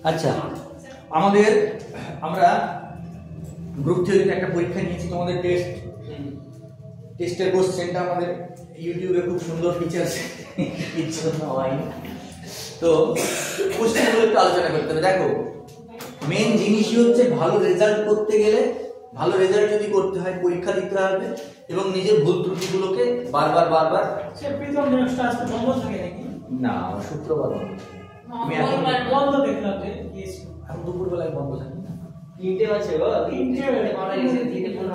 আচ্ছা, আমাদের আমরা গ্রুপ থিওরিতে একটা পরীক্ষা নিয়েছি, তোমাদের টেস্টের কোশ্চেনটা আমাদের ইউটিউবে খুব সুন্দর ফিচার্স ইচ্ছে হয়নি, তো কোশ্চেনগুলো একটু আলোচনা করতে হবে। দেখো, মেন জিনিসই হচ্ছে ভালো রেজাল্ট করতে গেলে, ভালো রেজাল্ট যদি করতে হয় পরীক্ষা দিতে হবে এবং নিজের ভুল ত্রুটিগুলোকে বারবার না, শুক্রবার আমি এখন বন্ধ দেখলাম যে এখন দুপুরবেলায় বন্ধ থাকে না, 3টে আছে গো, 3টে করা গেছে, 3:15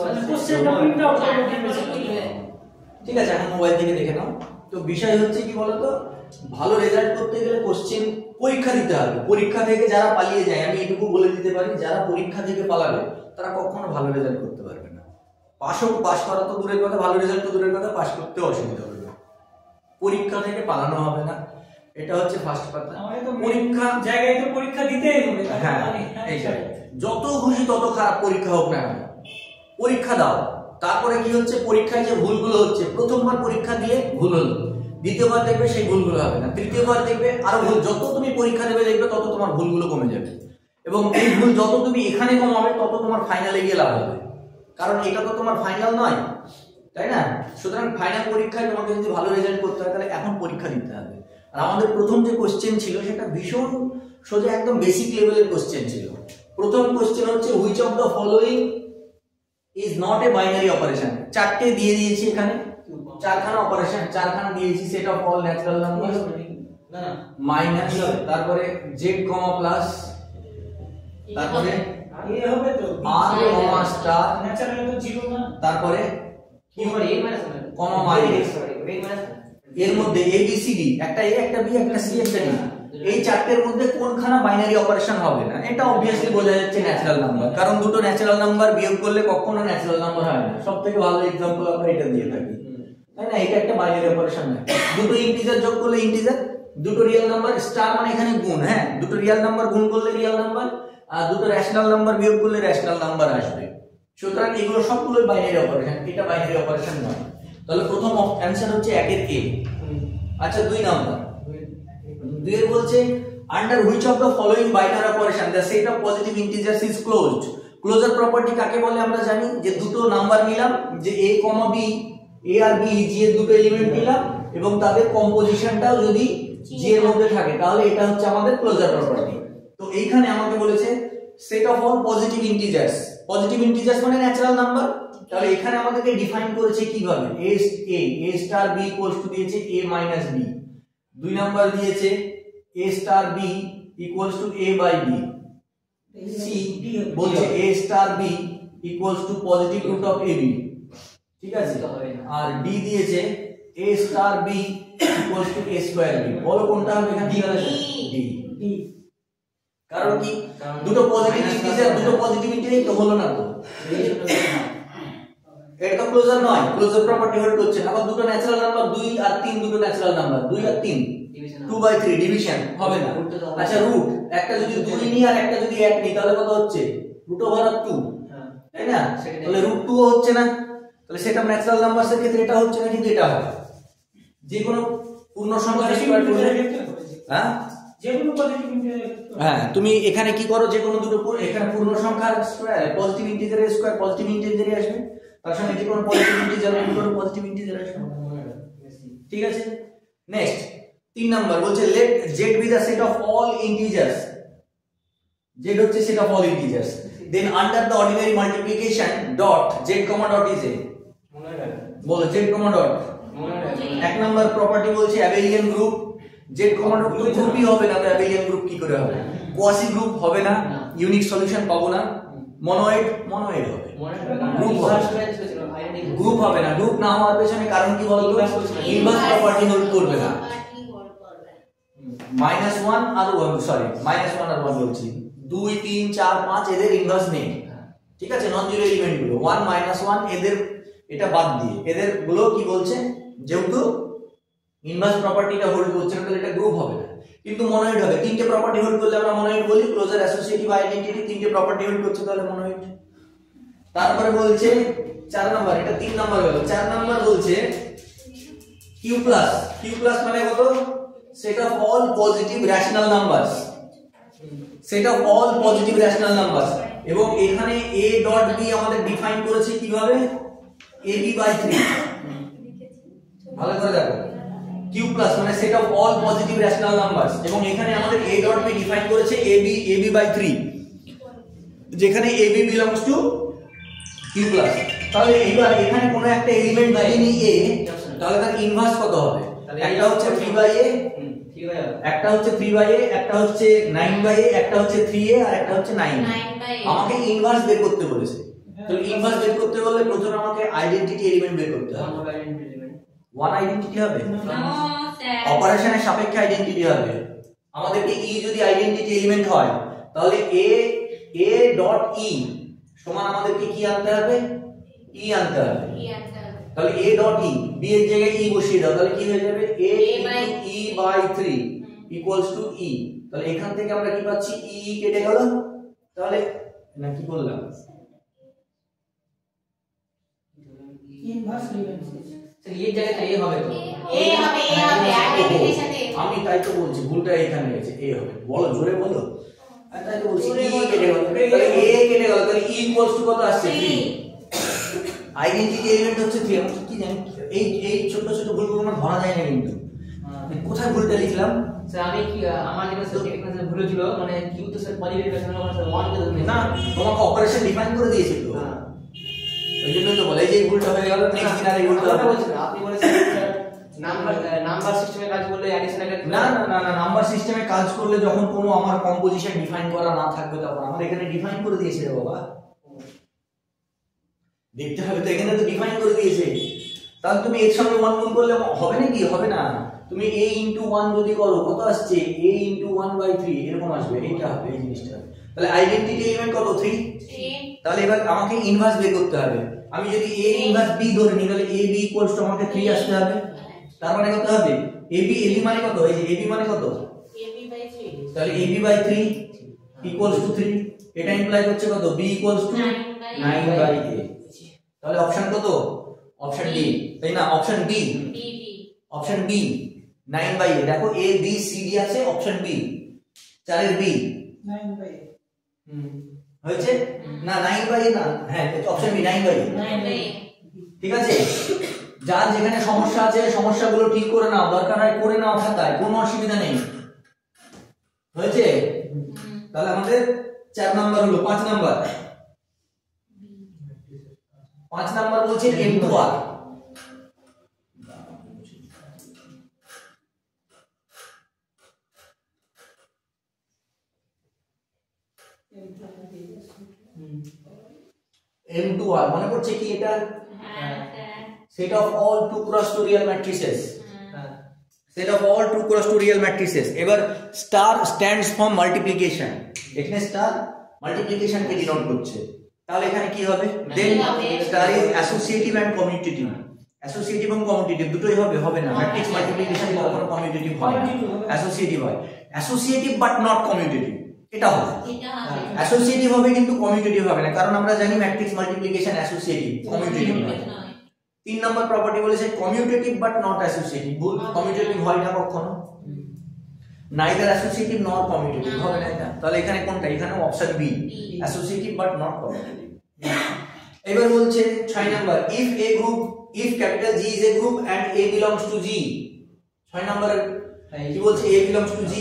ঠিক আছে, এখন মোবাইল থেকে দেখে নাও। তো বিষয় হচ্ছে কি বলতো, ভালো রেজাল্ট করতে গেলে কোশ্চেন পরীক্ষা দিতে হবে। পরীক্ষা থেকে যারা পালিয়ে যায়, আমি এটুকু বলে দিতে পারি, যারা পরীক্ষা থেকে পালাবে তারা কখনো ভালো রেজাল্ট করতে পারবে না। পাস করা তো দূরের কথা, ভালো রেজাল্ট তো দূরের কথা, পাস করতে অসুবিধা হবে। পরীক্ষা থেকে পালানো হবে না, এটা হচ্ছে ফার্স্ট কথা। পরীক্ষা জায়গায় তো পরীক্ষা দিতেই হবে। হ্যাঁ, এইটাই। যত খুশি তত খারাপ পরীক্ষা হোক না কেন, পরীক্ষা দাও। তারপরে কি হচ্ছে, পরীক্ষায় যে ভুলগুলো হচ্ছে, প্রথমবার পরীক্ষা দিয়ে ভুল হলো, দ্বিতীয়বার দেখবে সেই ভুলগুলো হবে না, তৃতীয়বার দেখবে আরো ভুল। যত তুমি পরীক্ষা দেবে দেখবে তত তোমার ভুলগুলো কমে যাবে, এবং এই ভুল যত তুমি এখানে কমাবে তত তোমার ফাইনালে গিয়ে লাভ হবে, কারণ এটা তো তোমার ফাইনাল নয়, তাই না? সুতরাং ফাইনাল পরীক্ষায় তোমাকে যদি ভালো রেজাল্ট করতে হয় তাহলে এখন পরীক্ষা দিতে হবে। আর আমাদের প্রথম যে কোশ্চেন ছিল সেটা ভীষণ সোজা, একদম বেসিক লেভেলের কোশ্চেন ছিল। প্রথম কোশ্চেন হচ্ছে which of the following is not a binary operation. চারটে দিয়ে দিয়েছি এখানে, চারখানা অপারেশন, চারখানা দিয়েছি। Set of all natural number minus, তারপরে জেড কমা প্লাস, তারপরে এ হবে তো আর কমা স্টার, ন্যাচারাল তো জিরো না, তারপরে কি করে এ মাইনাস কমা মাইনাস। এ মাইনাস এর মধ্যে এ বি সি ডি, একটা এ একটা বি একটা সি একটা ডি, এই চারটের মধ্যে কোনখানা বাইনারি অপারেশন হবে না, এটা অবভিয়াসলি বোঝা যাচ্ছে ন্যাচারাল নাম্বার, কারণ দুটো ন্যাচারাল নাম্বার বিয়োগ করলে কখনো ন্যাচারাল নাম্বার হয় না। সবথেকে ভালো एग्जांपल আমরা এটা দিয়ে থাকি, তাই না? এটা একটা বাইনারি অপারেশন না। দুটো ইন্টিজার যোগ করলে ইন্টিজার, দুটো রিয়েল নাম্বার, স্টার মানে এখানে গুণ, হ্যাঁ, দুটো রিয়েল নাম্বার গুণ করলে রিয়েল নাম্বার, আর দুটো রেশনাল নাম্বার বিয়োগ করলে রেশনাল নাম্বার আসবে। সুতরাং এগুলো সবগুলোই বাইনারি অপারেশন, এটা বাইনারি অপারেশন নয়। তাহলে প্রথম অ্যানসার হচ্ছে 1 এর এ। আচ্ছা, 2 নাম্বার, 2 এর বলছে under which of the following binary operation the set of positive integers is closed. Closure property কাকে বলে আমরা জানি, যে দুটো নাম্বার নিলাম, যে a, b, a আর b জি এর দুটো এলিমেন্ট নিলাম এবং তাদের কম্পোজিশনটাও যদি জি এর মধ্যে থাকে তাহলে এটা হচ্ছে আমাদের ক্লোজার প্রপার্টি। তো এইখানে আমাকে বলেছে set of all positive ইন্টিজারস, positive ইন্টিজারস মানে ন্যাচারাল নাম্বার। তাহলে এখানে আমাদেরকে ডিফাইন করেছে কিভাবে, a star b equals to দিয়েছে a মাইনাস b, 2 নাম্বার দিয়েছে a star b equals to a by b, C বলছে a star b equals to positive root of ab, ঠিক আছে? আর ডি দিয়েছে a star b equals to a square b। বলো কোনটা হবে এখানে? ডি। কারণ কি, দুটো পজিটিভ ইন্টিজার, দুটো পজিটিভ ইন্টিজার তো হলো না, তো এটা তো ক্লোজার নয়, ক্লোজার প্রপার্টি হোল্ড করছে না। আবার দুটো ন্যাচারাল নাম্বার 2 আর 3, দুটো ন্যাচারাল নাম্বার 2 আর 3, 2/3 ডিভিশন হবে না। আচ্ছা, রুট একটা যদি 2 নিই আর একটা যদি 1 নিই তাহলে কত হচ্ছে? √2, তাই না? তাহলে √2 হচ্ছে না, তাহলে সেটা ন্যাচারাল নাম্বারসের ক্ষেত্রে এটা হচ্ছে না, কিন্তু এটা হবে। যে কোনো পূর্ণ সংখ্যার স্কয়ার করলে, হ্যাঁ, যে কোনো পজিটিভ ইন্টিজার, হ্যাঁ, তুমি এখানে কি করো, যে কোনো দুটো, এখানে পূর্ণ সংখ্যার স্কয়ার, পজিটিভ ইন্টিজারের স্কয়ার পজিটিভ ইন্টিজারই আসবে, তার সঙ্গে যে কোনো পজিটিভ ইন্টিজার এর উপর পজিটিভ ইন্টিজার আসবে, ঠিক আছে? নেক্সট 3 নাম্বার বলছে let z be the set of all integers, z হচ্ছে set of all integers, then under the ordinary multiplication dot z comma dot is a, বলো z comma dot। 1 number property বলছে abelian group, z comma dot তো গ্রুপই হবে না, abelian group কি করে হবে? Quasi group হবে না, ইউনিক সলিউশন পাবো না, মনোয়েড হবে, গ্রুপ হবে না। গ্রুপ না হওয়ার পেছনে কারণ কি বলতো, ইনভার্স প্রপার্টি হোল্ড করবে না। -1 আর 1 বলছি, 2 3 4 5 এদের ইনভার্স নেই, ঠিক আছে? নন জিরো এলিমেন্ট গুলো 1 -1 এদের, এটা বাদ দিয়ে এদের গুলো কি বলছে, যেহেতু ইনভার্স প্রপার্টিটা হোল্ড করছে না তাহলে এটা গ্রুপ হবে না, কিন্তু মনোয়েড হবে। তিনটে প্রপার্টি হোল্ড করলে আমরা মনোয়েড বলি, ক্লোজার অ্যাসোসিয়েটিভ আইডেন্টিটি, তিনটে প্রপার্টি হোল্ড করছে তাহলে মনোয়েড। তারপরে বলছে 4 নাম্বার, এটা 3 নাম্বার হলো। 4 নাম্বার বলছে q প্লাস মানে কত? Set of all positive rational numbers, set of all positive rational numbers এবং এখানে a ডট b আমাদের ডিফাইন করেছে কিভাবে ab বাই 3 ভালো করে দেখো q প্লাস মানে set of all positive rational numbers এবং এখানে আমাদের a ডট b ডিফাইন করেছে ab বাই 3 যেখানে ab belongs to q plus তাহলে এবার এখানে কোনো একটা এলিমেন্ট যদি নিই a তাহলে তার ইনভার্স কত হবে একটা হচ্ছে 3 বাই a একটা হচ্ছে 3 বাই a একটা হচ্ছে 9 বাই a একটা হচ্ছে 3a আর একটা হচ্ছে 9 আমাকে ইনভার্স বের করতে বলেছে তাহলে ইনভার্স বের করতে বললে প্রথমে আমাকে আইডেন্টিটি এলিমেন্ট বের করতে হবে ওয়ান আইডেন্টিটি হবে অপারেশনের সাপেক্ষে আইডেন্টিটি হবে আমাদেরকে ই যদি আইডেন্টিটি এলিমেন্ট হয় তাহলে a ডট ই সমান আমাদেরকে কি আনতে হবে ই আনতে হবে তাহলে a ডট ই b এর জায়গায় ই বসিয়ে দাও তাহলে কি হয়ে যাবে a e by 3 equals to e তাহলে এখান থেকে আমরা কি পাচ্ছি ই কেটে গেল তাহলে না কি বললাম ইনভার্স নেবেন এই জায়গাটা a হবে তো আমি তাই তো বলছি ভুলটা এখানে হয়েছে a হবে বলো জোরে বলো আমি তাই তো বলছি ই কেটে গেল তাহলে a কেটে গেল তাহলে ই ইকুয়ালস টু কত আসছে 3 আইডেন্টিটি এলিমেন্ট হচ্ছে 3 আমি কি জানি এই ছোট ছোট ভুলগুলো আমার ধরা যায় না কিন্তু কোথায় ভুলটা লিখলাম স্যার আমি কি আমার যেটা স্যার ভুল ছিল মানে কিউ তো sir positive rational number sir 1 কে ধরে না তোমাকে অপারেশন ডিফাইন করে দিয়েছে তো ওই জন্য তো বলে যে এই ভুলটা হয়ে গেল নেক্সট দিন আর এই ভুলটা হবে আপনি বলেছেন স্যার নাম্বার সিস্টেমে কাজ করলে অ্যাডিশন না নাম্বার সিস্টেমে কাজ করলে যখন কোনো আমার কম্পোজিশন ডিফাইন করা না থাকবে তখন আমরা এখানে ডিফাইন করে দিয়েছে রে বাবা দেখতে হবে তো এখানে তো ডিফাইন করে দিয়েছে তাহলে তুমি এর সঙ্গে 1 গুণ করলে হবে নাকি হবে না তুমি a * 1 যদি করো কত আসছে a * 1/3 এরকম আসবে এইটা হবে এই জিনিসটা তাহলে আইডেন্টিটি এলিমেন্ট কত 3 তাহলে এবার আমাকে ইনভার্স বের করতে হবে আমি যদি a ইনভার্স b ধরে নিই তাহলে ab = আমাকে 3 আসতে হবে তার মানে কত হবে ab মানে কত এই যে ab মানে কত তাহলে ab/3 = 3 এটা ইমপ্লাই করছে কত b = 9/a তাহলে অপশন কত অপশন ডি তাই না option B option B 9/a দেখো a b c d আছে অপশন বি 4 এর বি 9/a হয়েছে না 9/a না হ্যাঁ অপশন বি 9/a ঠিক আছে যার যেখানে সমস্যা আছে সমস্যাগুলো ঠিক করে নাও দরকার হয় করে নাও খাতায় কোনো অসুবিধা নেই হয়েছে তাহলে আমাদের 4 নাম্বার হলো 5 নাম্বার 5 নাম্বার বলছে m2r m2r মনে পড়ছে কি এটা set of all 2 cross 2 real matrices set of all 2 cross 2 real matrices এবার star stands for multiplication এখানে star multiplication কে ডিনোট করছে তাহলে এখানে কি হবে then star is associative and commutative associative এবং commutative দুটোই হবে হবে না ম্যাট্রিক্স মাল্টিপ্লিকেশন কখনো commutative হয় না associative হয় associative but not commutative এটা হবে associative হবে কিন্তু commutative হবে না কারণ আমরা জানি ম্যাট্রিক্স মাল্টিপ্লিকেশন associative commutative নয় 3 নম্বর প্রপার্টি বলেছে commutative but not associative ভুল commutative হয় না কখনো neither associative nor commutative হবে না এটা তাহলে এখানে কোনটা এখানে option B associative but not commutative এবার বলছে 6 number if capital G is a group and A belongs to G 6 number কি বলছে A belongs to G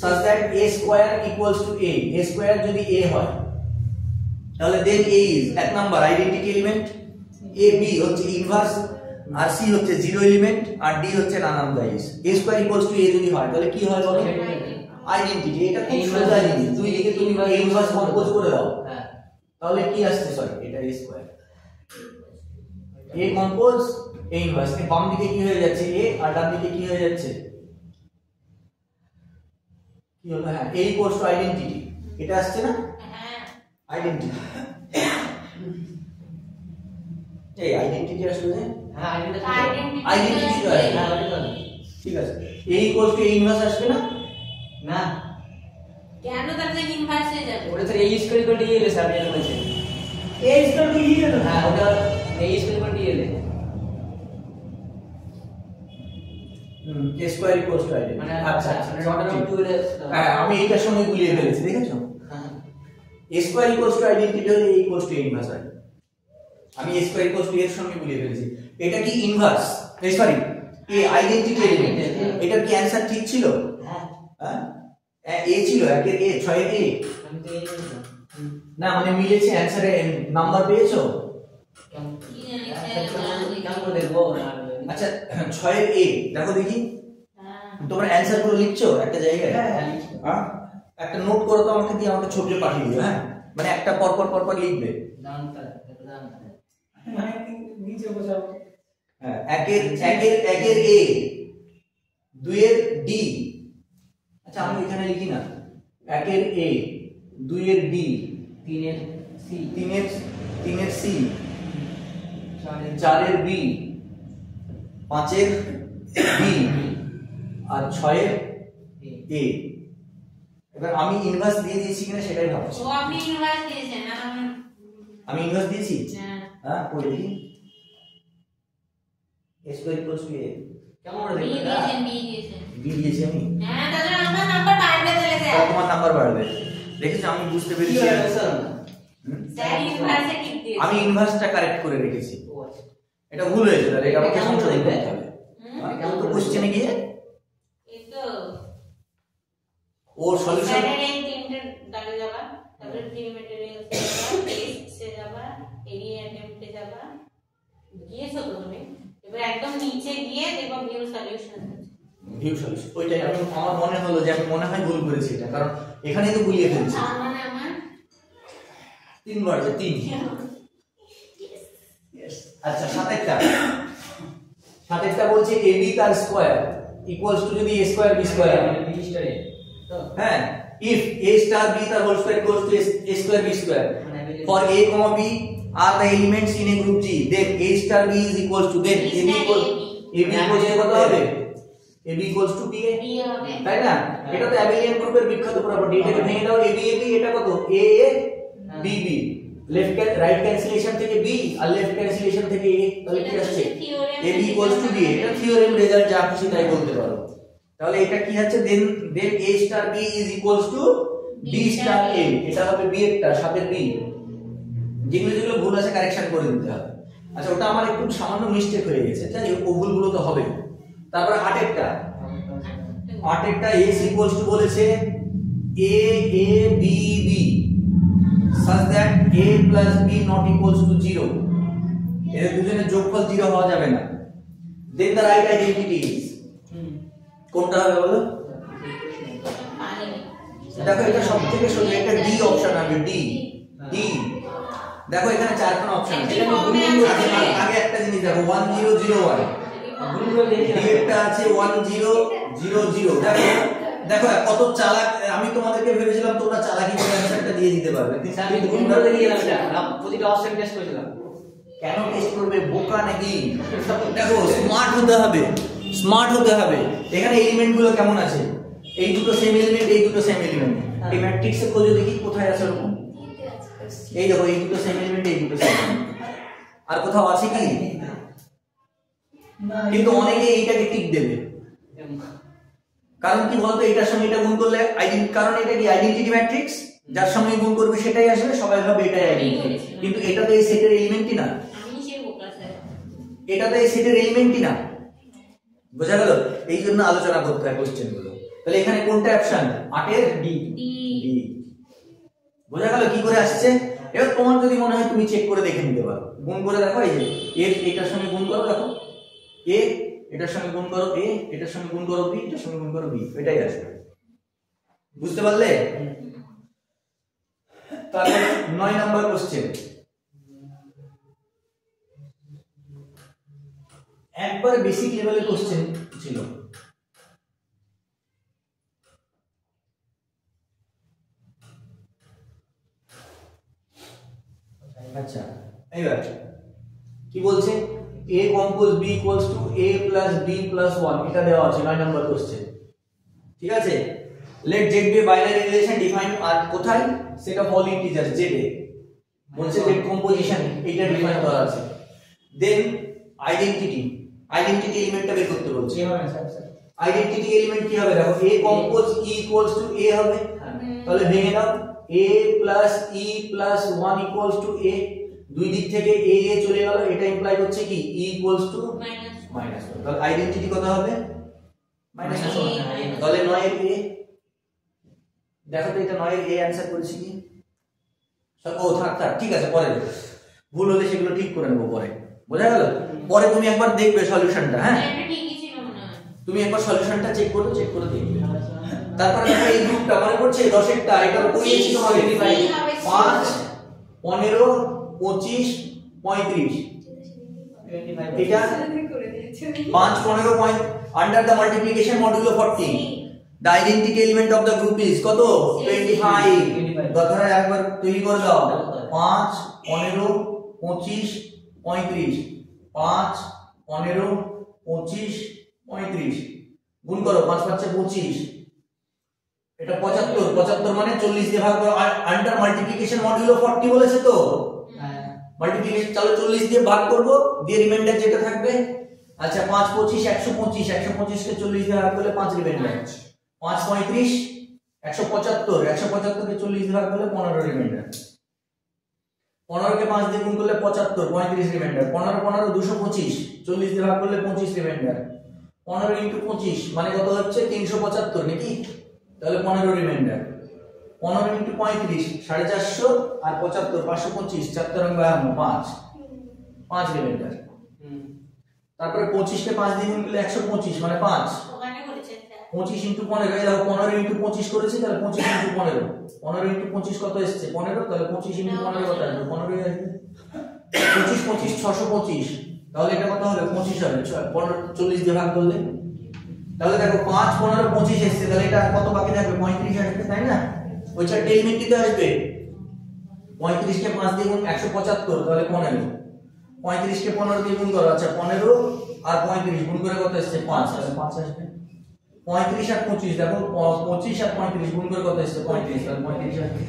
such that A square equals to A square যদি A হয় তাহলে then A is এক number identity element A B হচ্ছে inverse আর C হচ্ছে zero element আর D হচ্ছে none of the A square equals to A যদি হয় তাহলে কি হয় বলো আইডেন্টিটি এটা খুব সোজা জিনিস দুই দিকে তুমি ইনভার্স কম্পোজ করে দাও তাহলে কি আসছে সরি এটা A square A compose A inverse এর বাম দিকে কি হয়ে যাচ্ছে A আর ডান দিকে কি হয়ে যাচ্ছে কি হলো হ্যাঁ A equals to আইডেন্টিটি এটা আসছে না হ্যাঁ আইডেন্টিটি এই আইডেন্টিটি আসলে হ্যাঁ আইডেন্টিটি হ্যাঁ ঠিক আছে A equals to A inverse আসবে না না কেন তাহলে ইনভার্স হয়ে যাবে ওটা sir A square equal to E এলে স্যার আপনি বলেছেন a equal to e এর হ্যাঁ ওটা A square equal to E এলে a square equals two identity. মানে আচ্ছা নট অফ টু এর হ্যাঁ আমি এইটার সঙ্গে গুলিয়ে ফেলেছি, দেখেছো? a square equals two identity হলে a equals to a inverse হয়। আমি a square equals to a এর সঙ্গে গুলিয়ে ফেলেছি। এটা কি inverse, sorry a identity element. এটা কি অ্যানসার ঠিক ছিল? হ্যাঁ a ছিল, একের a, 6 এর a। আমি তো এই বললাম না মানে মিলেছে, অ্যানসারে নাম্বার পেয়েছো? কি জানি কেমন করে দেখবো? আচ্ছা 6 এর a দেখো দেখি, তোমরা অ্যানসার গুলো লিখছো একটা জায়গায়? হ্যাঁ একটা নোট করো তো আমাকে, দিয়ে আমাকে ছবি পাঠিয়ে দিও। হ্যাঁ মানে একটা পর পর লিখবে। দামটা মানে নিচে বসাও। হ্যাঁ একের a, 2 এর d। আচ্ছা আমি এখানে লিখি না, একের a, 2 এর d, 3 এর সি, 3 এর c, 4 4 এর এর b, 5 এর b আর 6 এর a। এবার আমি ইনভার্স দিয়ে দিয়েছি কিনা সেটাই ভাবছি। ও আপনি ইনভার্স দিয়েছেন না? আমি ইনভার্স দিয়েছি? হ্যাঁ হ্যাঁ পড়ে দেখি, a square equals to a। কেমন করে বি দেখবো? দিয়েছেন, বি দিয়েছেন। b দিয়েছি আমি, হ্যাঁ তাহলে আমার নাম্বার বাড়বে তাহলে স্যার। তোমার নাম্বার বাড়বে। দেখেছো আমি বুঝতে কি পেরেছি। হলো স্যার? স্যার ইনভার্সে ঠিক দিয়েছেন। আমি ইনভার্সটা কারেক্ট করে রেখেছি। ও আচ্ছা, এটা ভুল হয়েছে, তাহলে এটা আমাকে কেমন সংশোধন করবে? করতে হবে। হুম, কেমন তো কোশ্চেনে গিয়ে এই তো ও সলিউশন স্যারের এই তিনটে দাগে যাবা, তারপরে প্রি ম্যাটেরিয়ালসে যাবা, টেস্টে যাবা, এরিয়া অ্যাটেম্পটে যাবা, গিয়েছো তো তুমি। এবার একদম নিচে গিয়ে দেখো ভিউ সলিউশন আছে। ভিউ সলিউশন, ওইটাই আমার মনে হলো যে আমি মনে হয় ভুল করেছি এটা, কারণ এখানেই তো গুলিয়ে ফেলছি। তার মানে আমার 3 বার যে 3। আচ্ছা 7টা বলছে ab তার স্কয়ার ইকুয়ালস টু যদি a স্কয়ার b স্কয়ার। রেজিস্টারে তো হ্যাঁ if a star b তার whole square equals to a square b square for a comma b are the elements in a group G, then a star b is equals to, then ab equals কত হবে? ab equals to b B হবে। তাই না? এটা তো abelian গ্রুপের বিখ্যাত property. এটাকে ভেঙে দাও, ab এটা কত? a b left right cancellation থেকে b আর লেফট ক্যান্সেলেশন থেকে a, তাহলে কি আসছে? ab equals to b। এটা থিওরেম রেজাল্ট, যা খুশি তাই বলতে পারো। তাহলে এটা কি আছে? then a star b is equals to b star a। এটা হবে b একটা, সাথের b। যেগুলো ভুল আছে কারেকশন করে দিতে হবে। আচ্ছা ওটা আমার একটু সামান্য মিস্টেক হয়ে গেছে, জানি ও ভুলগুলো তো হবে। তারপর 8এরটা s equals to বলেছে a b b such that a plus b not equals to 0। এর দুজনের যোগফল 0 হওয়া যাবে না। then the right identity is, কোনটা হবে বলো? দেখো এটা সবথেকে সোজা, এটা ডি অপশন হবে, ডি। দেখো এখানে 4খানা অপশন আছে। আগে একটা জিনিস দেখো 1001, ডি একটা আছে 1000। দেখো কত চালাক আমি তোমাদেরকে ভেবেছিলাম তোমরা চালাকি করে অ্যানসারটা দিয়ে দিতে পারবে, কিন্তু ভুল করে দিলাম এটা। প্রতিটা অপশন টেস্ট করেছিলাম। কেন টেস্ট করবে? বোকা নাকি? দেখো স্মার্ট হতে হবে। এখানে এলিমেন্ট গুলো কেমন আছে? এই দুটো সেম এলিমেন্ট, এই দুটো সেম এলিমেন্ট। এই ম্যাট্রিক্সে খোঁজো দেখি কোথায় আছে এরকম। এই দেখো এই দুটো সেম এলিমেন্ট, এই দুটো সেম। আর কোথাও আছে কি? কিন্তু অনেকে এইটাকে টিক দেবে, কারণ কি বলতো? এটার সঙ্গে এটা গুণ করলে কারণ এটা কি আইডেন্টিটি ম্যাট্রিক্স, যার সঙ্গে গুণ করবে সেটাই আসবে, সবাই ভাবে এটাই আইডেন্টিটি। কিন্তু এটা তো এই সেটের এলিমেন্টই না, আমি সেই বোকা স্যার। এটা তো এই সেটের এলিমেন্টই না। বোঝা গেল? এই জন্য আলোচনা করতে হয় কোশ্চেন গুলো। তাহলে এখানে কোনটা অপশন? 8এর ডি। বোঝা গেল কি করে আসছে? এবার তোমার যদি মনে হয় তুমি চেক করে দেখে নিতে পারো, গুণ করে দেখো। এই যে এ এটার সঙ্গে গুণ করো, দেখো এ এটার সঙ্গে গুণ করো, এ এটার সঙ্গে গুণ করো, বি এটার সঙ্গে গুণ করো, বি, এটাই আসবে। বুঝতে পারলে? তারপর 9 নাম্বার কোশ্চেন। একবার বেসিক লেভেলের কোশ্চেন ছিল। আচ্ছা এইবার কি বলছে? a compose b equals to a plus b plus 1, এটা দেওয়া আছে 9 নাম্বার কোশ্চেন। ঠিক আছে? Let z be a binary relation defined আর কোথায়? Set of all integers z এ বলছে z কম্পোজিশন, এটা ডিফাইন করা আছে। দেন আইডেন্টিটি এলিমেন্টটা বের করতে বলছে। কিভাবে স্যার? আইডেন্টিটি এলিমেন্ট কি হবে দেখো a compose e equals to a হবে, তাহলে ভেঙে দাও a plus e plus 1 equals to a, দুই দিক থেকে a চলে গেল, এটা ইমপ্লাই করছে কি e ইকুয়ালস টু মাইনাস 1, তাহলে আইডেন্টিটি কত হবে মাইনাস 1, তাহলে 9 এর a, দেখো তো এটা 9 এর a অ্যানসার করেছি কি সব, ও থাক ঠিক আছে, পরে ভুল হলে সেগুলো ঠিক করে নেবো পরে, বোঝা গেল? পরে তুমি একবার দেখবে সলিউশনটা, হ্যাঁ তুমি একবার সলিউশনটা চেক করে দেখবে। তারপরে দেখো এই গ্রুপটা মনে পড়ছে 10 এরটা, এটা করিয়েছি তোমাকে 5 15 25 35, এটা 5 15 under the multiplication modulo 40 the identity element of the group is কত 25, ধরো একবার তৈরি করে দাও 5 15 25 35, 5 15 25 35 গুণ করো 5 5 25, এটা 75 মানে 40 দিয়ে ভাগ করো, আন্ডার মাল্টিপ্লিকেশন মডুলো 40 বলেছে তো, মাল্টিপ্লিকেশন চলো 40 দিয়ে ভাগ করব, দিয়ে রিমাইন্ডার যেটা থাকবে, আচ্ছা 5 25 125, 125 কে 40 দিয়ে ভাগ করলে 5 রিমাইন্ডার, 5 35 175, 175 কে 40 দিয়ে ভাগ করলে 15 রিমাইন্ডার, 15 কে 5 দিয়ে গুণ করলে 75, 35 রিমাইন্ডার, 15 15 225, 40 দিয়ে ভাগ করলে 25 রিমাইন্ডার, 15 ইনটু 25 মানে কত হচ্ছে 375 নাকি, তাহলে 15 রিমাইন্ডার, 15 ইনটু 35 450 আর 75 525, 4 রং 5 রিমাইন্ডার, তারপরে 25 কে 5 দিয়ে গুণ করলে 125 মানে 5, 25 ইনটু 15, এই দেখো 15 ইনটু 25 করেছি, তাহলে 25 ইনটু 15, 15 ইনটু 25 কত এসেছে 15, তাহলে 25 ইনটু 15 কত আসবে 15ই আসবে, 25 25 625, তাহলে এটা কত হবে 25 হবে, 15 40 দিয়ে ভাগ করলে, তাহলে দেখো 5 15 25 এসেছে, তাহলে এটা কত বাকি থাকবে 35 আসবে, তাই না? ওই চারটে এলিমেন্ট দিতে আসবে, 35 কে 5 দিয়ে গুণ 175, তাহলে 15, 35 কে 15 দিয়ে গুণ করো, আচ্ছা 15 আর 35 গুণ করে কত এসেছে 5, তাহলে 5 আসবে, 35 আর 25 দেখো 25 আর 35 গুণ করে কত এসেছে 35, তাহলে 35 আসবে,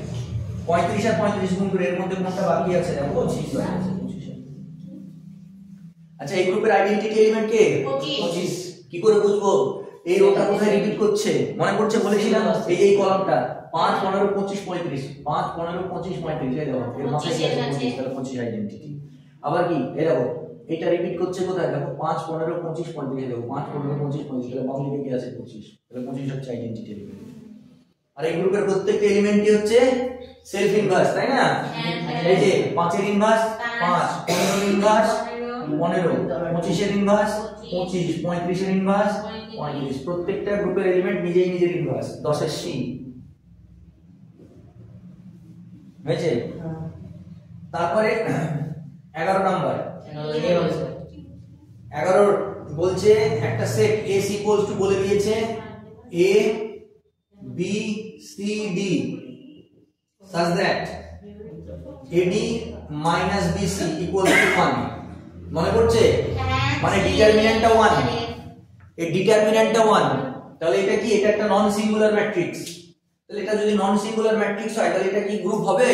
35 আর 35 গুণ করে এর মধ্যে কোনটা বাকি আছে দেখো 25 বাকি আছে 25। আচ্ছা এই গ্রুপের আইডেন্টিটি এলিমেন্ট কে 25, কি করে বুঝবো এই রোটা কোথায় রিপিট করছে, মনে পড়ছে বলেছিলাম এই কলামটা 5 15 25 35, 5 15 25 35, এই দেখো এর মাথায় কি আছে 25, তাহলে 25 আইডেন্টিটি। আবার কি এই দেখো এটা রিপিট করছে কোথায় দেখো 5 15 25 35, দেখো 5 15 25 35, তাহলে বাম দিকে কি আছে 25, তাহলে 25 হচ্ছে আইডেন্টিটি এলিমেন্ট। আর এই গ্রুপের প্রত্যেকটা এলিমেন্টই হচ্ছে সেলফ ইনভার্স, তাই না? এই যে 5 এর ইনভার্স 5, 15 এর ইনভার্স 15, 25 এর ইনভার্স 25, 35 এর ইনভার্স 35, প্রত্যেকটা গ্রুপের এলিমেন্ট নিজেই নিজের ইনভার্স 10 এর সি হয়েছে। তারপরে 11 নাম্বার 11 বলছে একটা set A C equals to বলে দিয়েছে A B C D such that AD minus BC equals to 1, মনে পড়ছে? মানে ডিটারমিন্যান্টটা 1, এই ডিটারমিন্যান্টটা 1, তাহলে এটা কি এটা একটা নন সিঙ্গুলার ম্যাট্রিক্স, তাহলে এটা যদি নন সিঙ্গুলার ম্যাট্রিক্স হয় তাহলে এটা কি গ্রুপ হবে?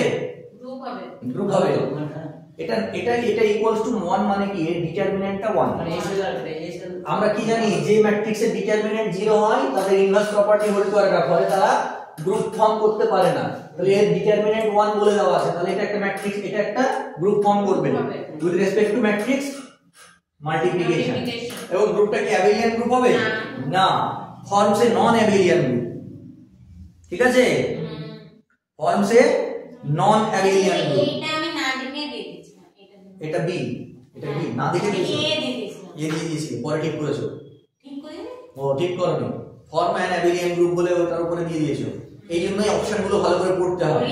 গ্রুপ হবে। এটা ইকুয়ালস টু 1 মানে কি এর ডিটারমিন্যান্টটা 1, মানে আমরা কি জানি যে ম্যাট্রিক্সের ডিটারমিন্যান্ট 0 হয় তাদের ইনভার্স প্রপার্টি হোল্ড করে রাখা হয়, তারা গ্রুপ ফর্ম করতে পারে না, তাহলে এর ডিটারমিন্যান্ট 1 বলে দেওয়া আছে, তাহলে এটা একটা ম্যাট্রিক্স, এটা একটা গ্রুপ ফর্ম করবে with respect two matrix multiplication. এবং গ্রুপটা কি অ্যাবেলিয়ান গ্রুপ হবে না, ফর্ম সে নন অ্যাবেলিয়ান গ্রুপ, ঠিক আছে? ফর্ম সে নন অ্যাবেলিয়ান গ্রুপ। এটা বি, এটা বি না দেখে দিয়েছো, এ দিয়ে দিয়েছি, পরে ঠিক করেছো, ও ঠিক করনি, ফর্ম অ্যান অ্যাবেলিয়ান গ্রুপ বলে ওটার উপরে দিয়ে দিয়েছো, এই জন্যই অপশনগুলো ভালো করে পড়তে হবে,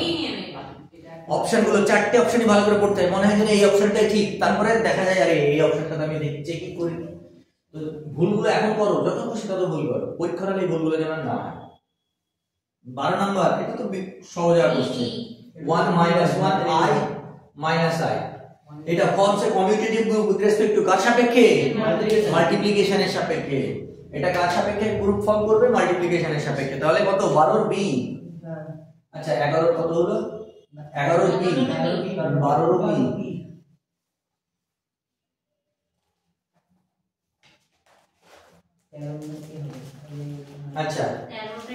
অপশনগুলো 4টে অপশনই ভালো করে পড়তে হয়, মনে হয় যেন এই অপশনটাই ঠিক, তারপরে দেখা যায় আরে এই অপশনটা তো আমি চেকিং করি, তো ভুলগুলো এখন করো, যত খুশি তত ভুল করো, পরীক্ষার হলে এই ভুলগুলো যেন না হয়। 12 নাম্বার এটা তো সহজ আর question, 1 minus 1 I minus I, এটা forms a commutative group with respect to কার সাপেক্ষে? মাল্টিপ্লিকেশনের সাপেক্ষে। এটা কার সাপেক্ষে গ্রুপ ফর্ম করবে? মাল্টিপ্লিকেশনের সাপেক্ষে। তাহলে কত 12 বি, আচ্ছা 11 কত হলো 11 বি 12 বি, আচ্ছা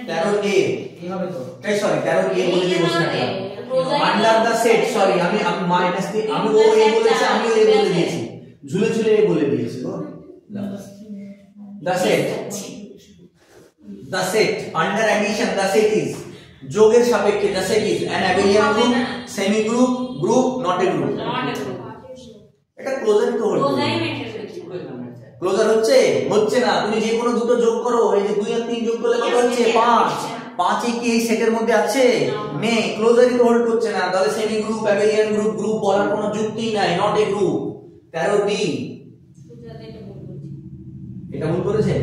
13 13 এ এইভাবে তো এই সরি 13 এ বলে দিয়ে বসে থাকলাম আন্ডার দা সেট সরি আমি মাইনাস দিয়ে আমি ও এ বলেছি আমি এ বলে দিয়েছি ঝুলে ঝুলে এ বলে দিয়েছি গো the set under addition the set is যোগের সাপেক্ষে the set is an abelian group semi group group not a group এটা ক্লোজার তো হলো ক্লোজার হচ্ছে না তুমি যে কোনো দুটো যোগ করো এই যে 2 আর 3 যোগ করলে কত হচ্ছে 5 এ কি এই সেটের মধ্যে আছে নেই ক্লোজারই তো হোল্ড করছে না তাহলে সেমি গ্রুপ অ্যাবেলিয়ান গ্রুপ বলার কোনো যুক্তিই নাই নট এ গ্রুপ 13 বি এটা ভুল করেছে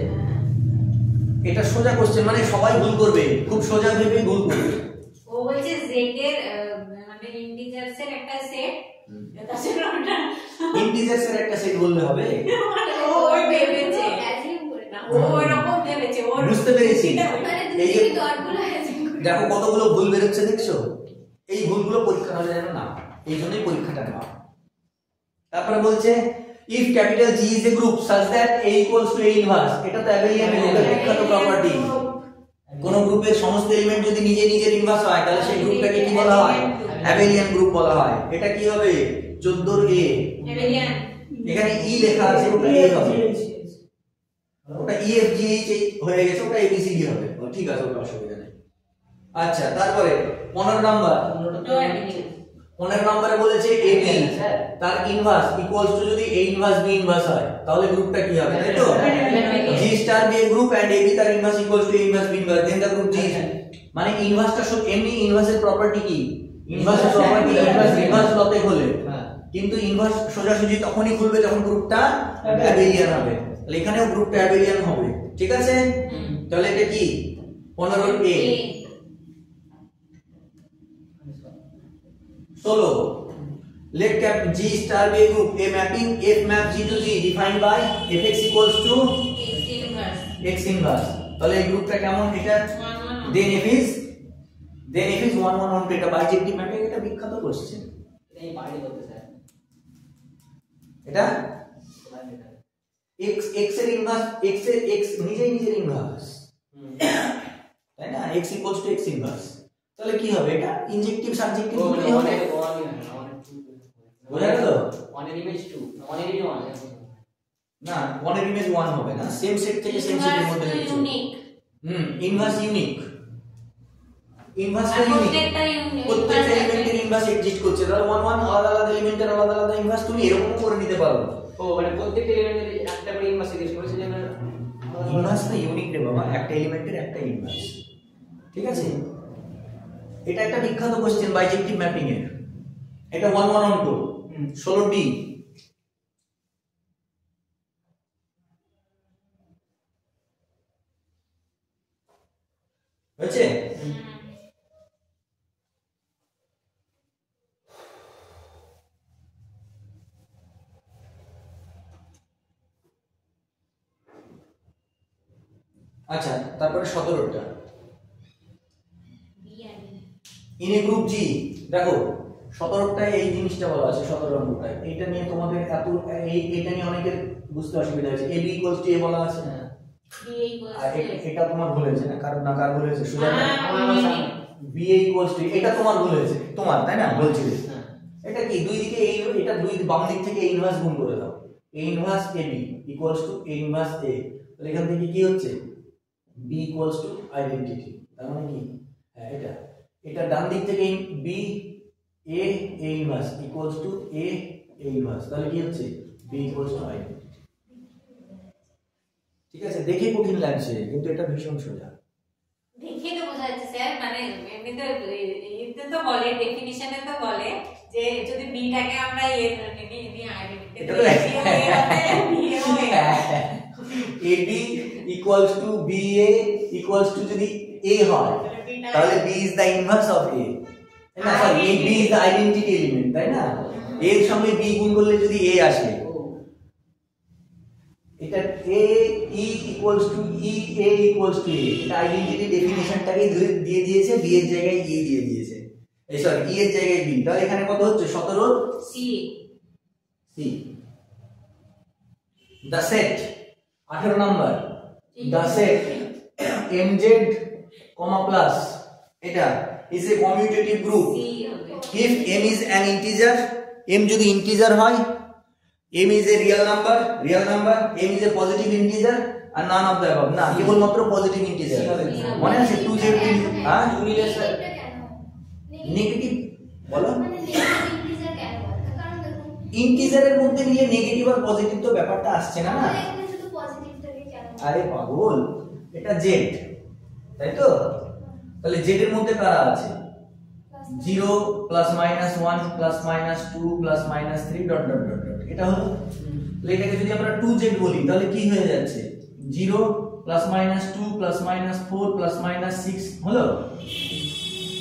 এটা সোজা কোশ্চেন মানে সবাই ভুল করবে খুব সোজা ভেবে ভুল করবে ও বলছে জেড এর মানে ইন্টিজারস এর একটা সেট তাছাড়া ওটা ইন্টিজারস এর একটা সেট বললে হবে ও ওই ভেবেছে অ্যাজিউম করে না ও এরকম ভেবেছে ও বুঝতে পেরেছি এই যে ডটগুলো অ্যাজিউম করে দেখো কতগুলো ভুল বেরোচ্ছে দেখছো এই ভুলগুলো পরীক্ষা হলে যেন না এই জন্যই পরীক্ষাটা নেওয়া তারপরে বলছে if capital G is a group such that A equals to A inverse এটা তো অ্যাবেলিয়ান গ্রুপের বিখ্যাত প্রপার্টি কোন গ্রুপের সমস্ত এলিমেন্ট যদি নিজে নিজের ইনভার্স হয় তাহলে সেই গ্রুপটাকে কি বলা হয় অ্যাবেলিয়ান গ্রুপ বলা হয় এটা কি হবে 14 এর A এখানে E লেখা আছে ওটা A হবে ওটা E F G H হয়ে গেছে ওটা A B C D হবে ঠিক আছে ওটা অসুবিধা নেই আচ্ছা তারপরে 15 নাম্বার 15 নম্বরে বলেছে AB তার ইনভার্স ইকুয়ালস টু যদি A ইনভার্স B ইনভার্স হয় তাহলে গ্রুপটা কি হবে তাই তো G স্টার B এর গ্রুপ এন্ড AB তার inverse equals to A inverse B inverse then the group G মানে ইনভার্সটা শুধু এমনি ইনভার্সের প্রপার্টি কি ইনভার্সের প্রপার্টি ইনভার্স লতে হলে কিন্তু ইনভার্স সোজাসুজি তখনই খুলবে যখন গ্রুপটা অ্যাবেলিয়ান হবে তাহলে এখানেও গ্রুপটা অ্যাবেলিয়ান হবে ঠিক আছে তাহলে এটা কি 15 A Solo. Let cap G star be a group. A mapping F map G to G defined by Fx equals to x inverse. তাহলে এই গ্রুপটা কেমন এটা then F is 1 1 1 এটা বাইজেক্টিভ ম্যাপিং এটা বিখ্যাত কোশ্চেন এই পার্টি করতে স্যার এটা x এর ইনভার্স x নিজেই নিজের ইনভার্স তাই না x equals to x inverse তাহলে কি হবে এটা ইনজেক্টিভ সাবজেক্টিভ কি হবে বোঝা গেল 1 এর ইমেজ 2 1 এর ইমেজ 1 না 1 এর ইমেজ 1 হবে না সেম সেট থেকে সেম সেটের মধ্যে ইউনিক ইনভার্স ইউনিক ইনভার্সটা ইউনিক প্রত্যেকটা এলিমেন্টের ইনভার্স এক্সিস্ট করছে তাহলে 1 1 আলাদা আলাদা এলিমেন্টের আলাদা আলাদা ইনভার্স তুমি এরকম করে নিতে পারো ও মানে প্রত্যেকটা এলিমেন্টের একটা করে ইনভার্স এক্সিস্ট করেছে যেন ইনভার্স তো ইউনিক রে বাবা একটা এলিমেন্টের একটা ইনভার্স ঠিক আছে এটা একটা বিখ্যাত কোশ্চেন বাইজেক্টিভ ম্যাপিং এর এটা 1 1 on 2 16 ডি হয়েছে আচ্ছা তারপরে 17টা ইন এ গ্রুপ জি দেখো 17টায় এই জিনিসটা বলা আছে 17 নম্বরটায় এইটা নিয়ে তোমাদের এত এইটা নিয়ে অনেকের বুঝতে অসুবিধা হয়েছে ab ইকুয়ালস টু a বলা আছে আর এটা তোমার ভুল হয়েছে না কার ভুল হয়েছে সুজা ba ইকুয়ালস টু এটা তোমার ভুল হয়েছে তোমার তাই না বলছিলে এটা কি দুই দিকে এই এটা দুই বাম দিক থেকে a ইনভার্স গুণ করে দাও a inverse ab equals to a inverse a তাহলে এখান থেকে কি হচ্ছে b ইকুয়ালস টু আইডেন্টিটি তার মানে কি হ্যাঁ এটা ডান দিক থেকে b a inverse equals to a inverse তাহলে কি হচ্ছে b ইকুয়ালস টু আইডেন্টিটি ঠিক আছে দেখে কঠিন লাগছে কিন্তু এটা ভীষণ সোজা দেখে তো বোঝা যাচ্ছে স্যার মানে এমনিতে এতে তো বলে ডেফিনিশনে তো বলে যে যদি b টাকে আমরা এ ধরে নিই আইডেন্টিটি এটা তো ab equals to ba equals to যদি a হয় তাহলে b is the inverse of a না sorry b is the identity element তাই না a এর সঙ্গে b গুণ করলে যদি a আসে এটা a e equals to e a equals to a এটা আইডেন্টিটি ডেফিনিশনটাকে দিয়ে দিয়েছে b এর জায়গায় e দিয়ে দিয়েছে এই সরি e এর জায়গায় b তাহলে এখানে কত হচ্ছে 17 c the set 18 number the set mz, plus এটা is a commutative group C হবে if m is an integer, m যদি integer হয়, m is a real number, m is a positive integer আর none of the above, না কেবলমাত্র positive integer মনে আছে 2z হ্যাঁ নেগেটিভ বলো ইন্টিজারের মধ্যে নিয়ে নেগেটিভ আর পজিটিভ তো ব্যাপারটা আসছে না না আরে পাগল এটা z তাই তো তাহলে z এর মধ্যে কারা আছে 0 plus minus 1 plus minus 2 plus minus 3 dot dot dot dot এটা হলো তাহলে এটাকে যদি আমরা 2z বলি তাহলে কি হয়ে যাচ্ছে 0 plus minus 2 plus minus 4 plus minus 6 হলো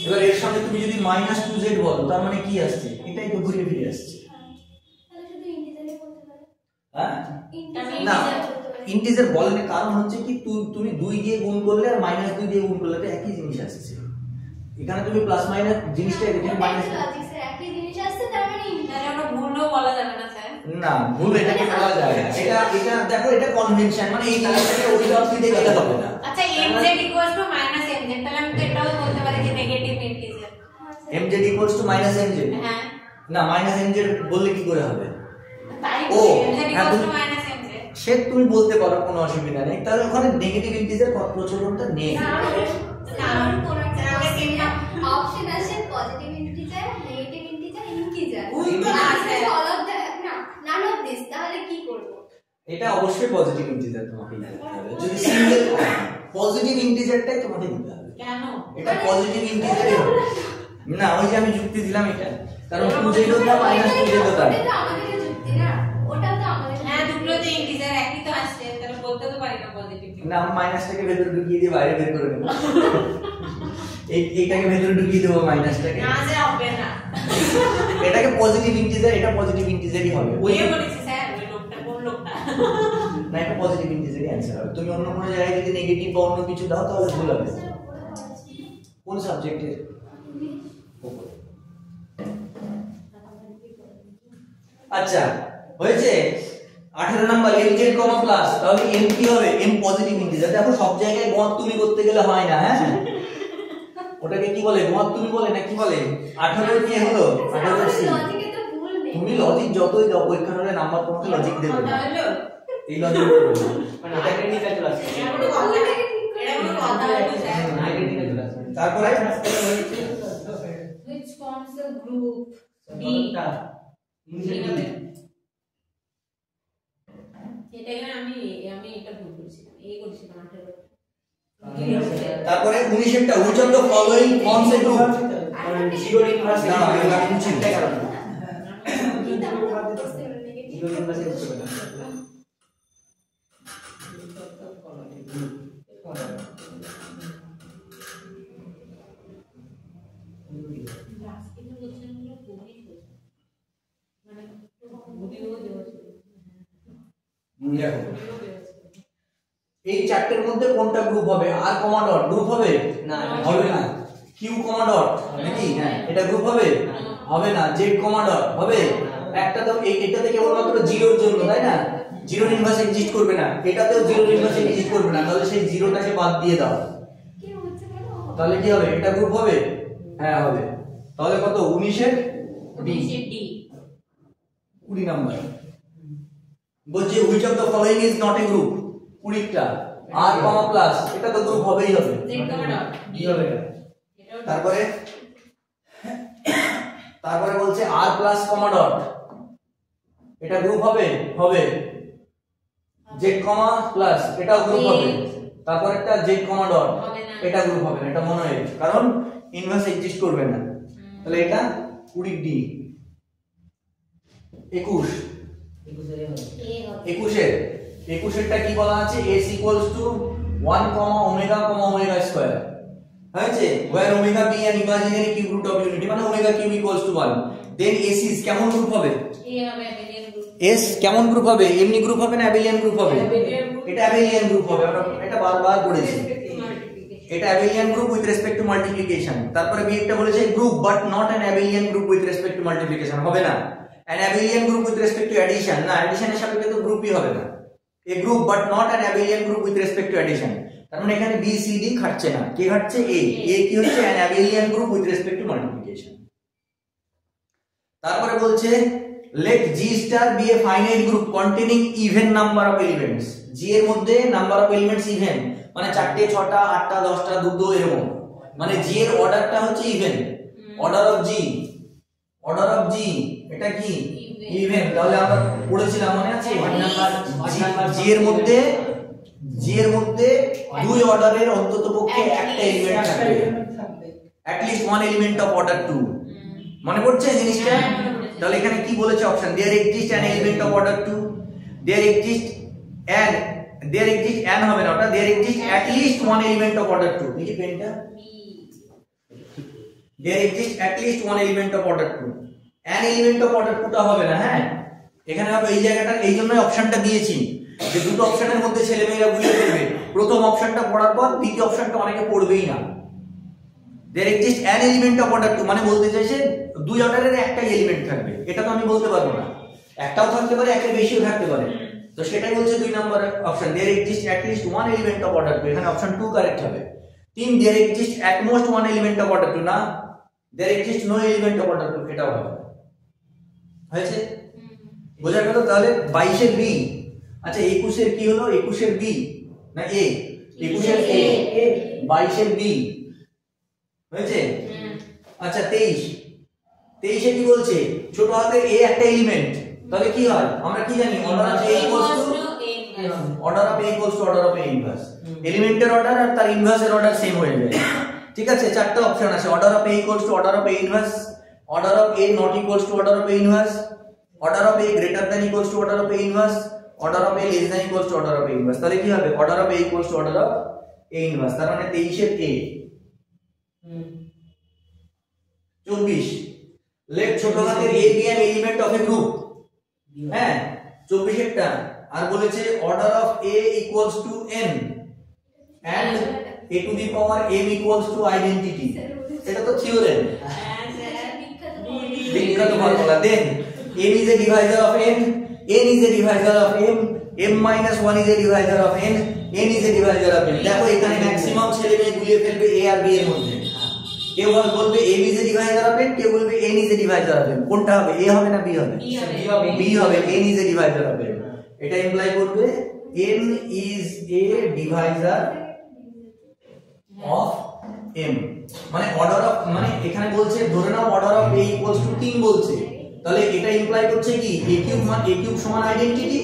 এবার এর সাথে তুমি যদি মাইনাস 2z বলো তার মানে কি আসছে এটাই তো ঘুরে ফিরে আসছে হ্যাঁ না ইন্টিজার বলেন কারণ হচ্ছে কি তুমি 2 দিয়ে গুণ করলে আর মাইনাস 2 দিয়ে গুণ করলে তো একই জিনিস আসছে এখানে তুমি প্লাস মাইনাস জিনিসটা এখানে মাইনাস একই জিনিস আসছে তার মানে তাহলে আমরা ভুলও বলা যাবে না স্যার না ভুল এটাকে বলা যায় না এটা দেখো এটা কনভেনশন মানে এই জিনিসটাকে ওই অর্থে গেলে হবে না আচ্ছা mz = -mz তাহলে আমি তো এটাও বলতে পারি যে নেগেটিভ ইন্টিজার mz = -mz হ্যাঁ না -mz বললে কি করে হবে তাই ও, mz হ্যাঁ, = তুমি- -mz সে তুমি বলতে পারো কোনো অসুবিধা নেই তাহলে ওখানে নেগেটিভ ইন্টিজার প্রচলনটা নেই অপশন আছে positive integer negative integer integer উল্টো না, স্যার। অল অফ দ্য না নান অফ দিস তাহলে কি করব এটা অবশ্যই পজিটিভ ইন্টিজার তোমাকে দিতে হবে যদি সিঙ্গেল পজিটিভ ইন্টিজারটাই তোমাকে দিতে হবে কেন এটা পজিটিভ ইন্টিজারই হবে না ওই যে আমি যুক্তি দিলাম এটা কারণ 2z টা -2z টা ওটা তো আমাদের যুক্তি না ওটা তো আমাদের হ্যাঁ দুটোতে ইন্টিজার একই তো আসছে তাহলে বলতে তো পারি না পজিটিভ না আমি মাইনাসটাকে ভেতরে ঢুকিয়ে দিয়ে বাইরে বের করে দেব এইটাকে ভেতরে ঢুকিয়ে দেব মাইনাসটাকে না স্যার হবে না এটাকে পজিটিভ ইন্টিজার এটা পজিটিভ ইন্টিজারই হবে ওই ওই বলেছি স্যার ওই লোকটা কোন লোকটা না এটা পজিটিভ ইন্টিজারই অ্যানসার হবে তুমি অন্য কোনো জায়গায় যদি নেগেটিভ বা অন্য কিছু দাও তাহলে ভুল হবে কোন সাবজেক্টের আচ্ছা হয়েছে 18 নাম্বার mz, প্লাস তাহলে m কি হবে m পজিটিভ ইন্টিজার দেখো সব জায়গায় গণ তুমি করতে গেলে হয় না হ্যাঁ ওটাকে কি বলে গণ তুমি বলে না কি বলে 18 এর কি হলো 18 এর সি লজিকে তো ভুল নেই তুমি লজিক যতই দাও পরীক্ষার হলে নাম্বার তোমাকে লজিক দেবে না হলো এই লজিক মানে আইডেন্টিক্যাল চলে আসছে এটা কোনো কথা এটা কোনো কথা হলো স্যার আইডেন্টিক্যাল চলে আসছে তারপরে which forms the group B এটা আমি এটা ভুল করেছিলাম এই করেছিলাম 18 তারপরে 19 এরটা which of the following forms a group zero inverse না এগুলো আমি বুঝি না। জিরো ইনভার্স বুঝতে পারলাম দেখো এই চারটের মধ্যে কোনটা গ্রুপ হবে আর কমা ডট গ্রুপ হবে না হবে না কিউ কমা ডট নাকি হ্যাঁ এটা গ্রুপ হবে হবে না জেড কমা ডট হবে একটা তো এটাতে কেবলমাত্র জিরোর জন্য তাই না জিরোর ইনভার্স এক্সিস্ট করবে না এটাতেও জিরোর ইনভার্স এক্সিস্ট করবে না তাহলে সেই জিরোটাকে বাদ দিয়ে দাও কি হচ্ছে বলো তাহলে কি হবে এটা গ্রুপ হবে হ্যাঁ হবে তাহলে কত 19 এর ডি 20 নাম্বার বলছে which of the following is not a group 20টা r comma plus এটা তো গ্রুপ হবেই হবে z কমা ডট কি হবে এটাও তারপরে বলছে r প্লাস কমা ডট এটা গ্রুপ হবে হবে z কমা প্লাস এটাও গ্রুপ হবে তারপর একটা z কমা ডট হবে না। এটা গ্রুপ হবে না এটা মনে হয় কারণ ইনভার্স এক্সিস্ট করবে না তাহলে এটা 20 ডি 21 21এরটা কি বলা আছে s equals to 1 omega omega square হয়েছে where omega be an imaginary cube root of unity মানে omega cube equals to 1 then s is কেমন গ্রুপ হবে এ হবে অ্যাবেলিয়ান গ্রুপ s কেমন গ্রুপ হবে এমনি গ্রুপ হবে না অ্যাবেলিয়ান গ্রুপ হবে Abelian group। এটা অ্যাবেলিয়ান গ্রুপ হবে আমরা এটা বারবার পড়েছি এটা abelian group with respect two multiplication তারপরে বি একটা বলেছে group but not an abelian group with respect two multiplication হবে না an abelian group with respect two addition না অ্যাডিশনের সাপেক্ষে তো গ্রুপই হবে না এ group but not an abelian group with respect two addition তার মানে এখানে বি সি ডি খাটছে না, কে খাটছে? এ। এ কি হচ্ছে? An abelian group with respect two multiplication. তারপরে বলছে let G star be a finite group containing even number of elements. G এর মধ্যে নাম্বার অফ এলিমেন্টস ইভেন, মানে 4টে 6টা 8টা 10টা 2 এরকম, মানে G এর অর্ডারটা হচ্ছে ইভেন। অর্ডার অফ G এটা কি? ইভেন। তাহলে আমরা পড়েছিলাম মনে আছে? G এর মধ্যে 2 অর্ডারের অন্ততপক্ষে একটা এলিমেন্ট থাকবে, at least one element of order 2। মনে পড়ছে জিনিসটা? তাহলে এখানে কি বলেছে option? there exists an element of order 2, there exists an হবে না, ওটা there exists at least one element of order 2। দেখি পেনটা, there exists at least one element of order 2, an element of order 2 টা হবে না। হ্যাঁ, এখানে হবে এই জায়গাটা, এই জন্যই অপশনটা দিয়েছি যে দুটো অপশনের মধ্যে ছেলেমেয়েরা গুলিয়ে ফেলবে। প্রথম অপশনটা পড়ার পর দ্বিতীয় অপশনটা অনেকে পড়বেই না। there exists an element of order 2 মানে বলতে চাইছে 2 অর্ডারের একটাই এলিমেন্ট থাকবে। এটা তো আমি বলতে পারবো না, একটাও থাকতে পারে, একের বেশিও থাকতে পারে। তো সেটাই বলছে 2 নম্বর option, there exists at least one element of order 2। এখানে অপশন 2 কারেক্ট হবে। 3 there exists at most one element of order 2 না, there exists no element of order 2, এটাও হবে। হয়েছে? বোঝা গেল? তাহলে 22 এর বি। আচ্ছা 21 এর কি হলো? 21 এর বি না এ? 21 এর এ, 22 এর বি হয়েছে। আচ্ছা 23 এ কি বলছে? ছোট হাতের এ একটা এলিমেন্ট, তাহলে কি হয়? আমরা কি জানি? Order of A equals to order of A equals to order of A inverse. এলিমেন্টের অর্ডার আর তার ইনভার্সের অর্ডার সেম হয়ে যায়। ঠিক আছে, চারটা অপশন আছে, order of A equals to order of A inverse, order of A not equals to order of A inverse, order of A greater than equals two order of A inverse, order of A less than equals two order of A inverse. তাহলে কি হবে? Order of A equals to order of A inverse. তার মানে 23 এর এ। 24 let ছোট হাতের a be an element of a group। হ্যাঁ 24 এরটা আর বলেছে order of a equals to n and a to the power m equals to identity। এটা তো theorem, বিখ্যাত formula. Then m is a divisor of n is a divisor of m minus 1 is a divisor of n is a divisor of m। দেখো এখানে maximum ছেলে মেয়ে গুলিয়ে ফেলবে a আর b এর মধ্যে। কেউ বলবে m is a divisor of n, কেউ বলবে n is a divisor of m। কোনটা হবে? a হবে না b হবে? b হবে। n is a divisor of m, এটা ইমপ্লাই করবে n is a divisor of m। মানে অর্ডার অফ, মানে এখানে বলছে ধরে নাও order of a equals to 3 বলছে, তাহলে এটা ইমপ্লাই করছে কি a কিউব সমান আইডেন্টিটি।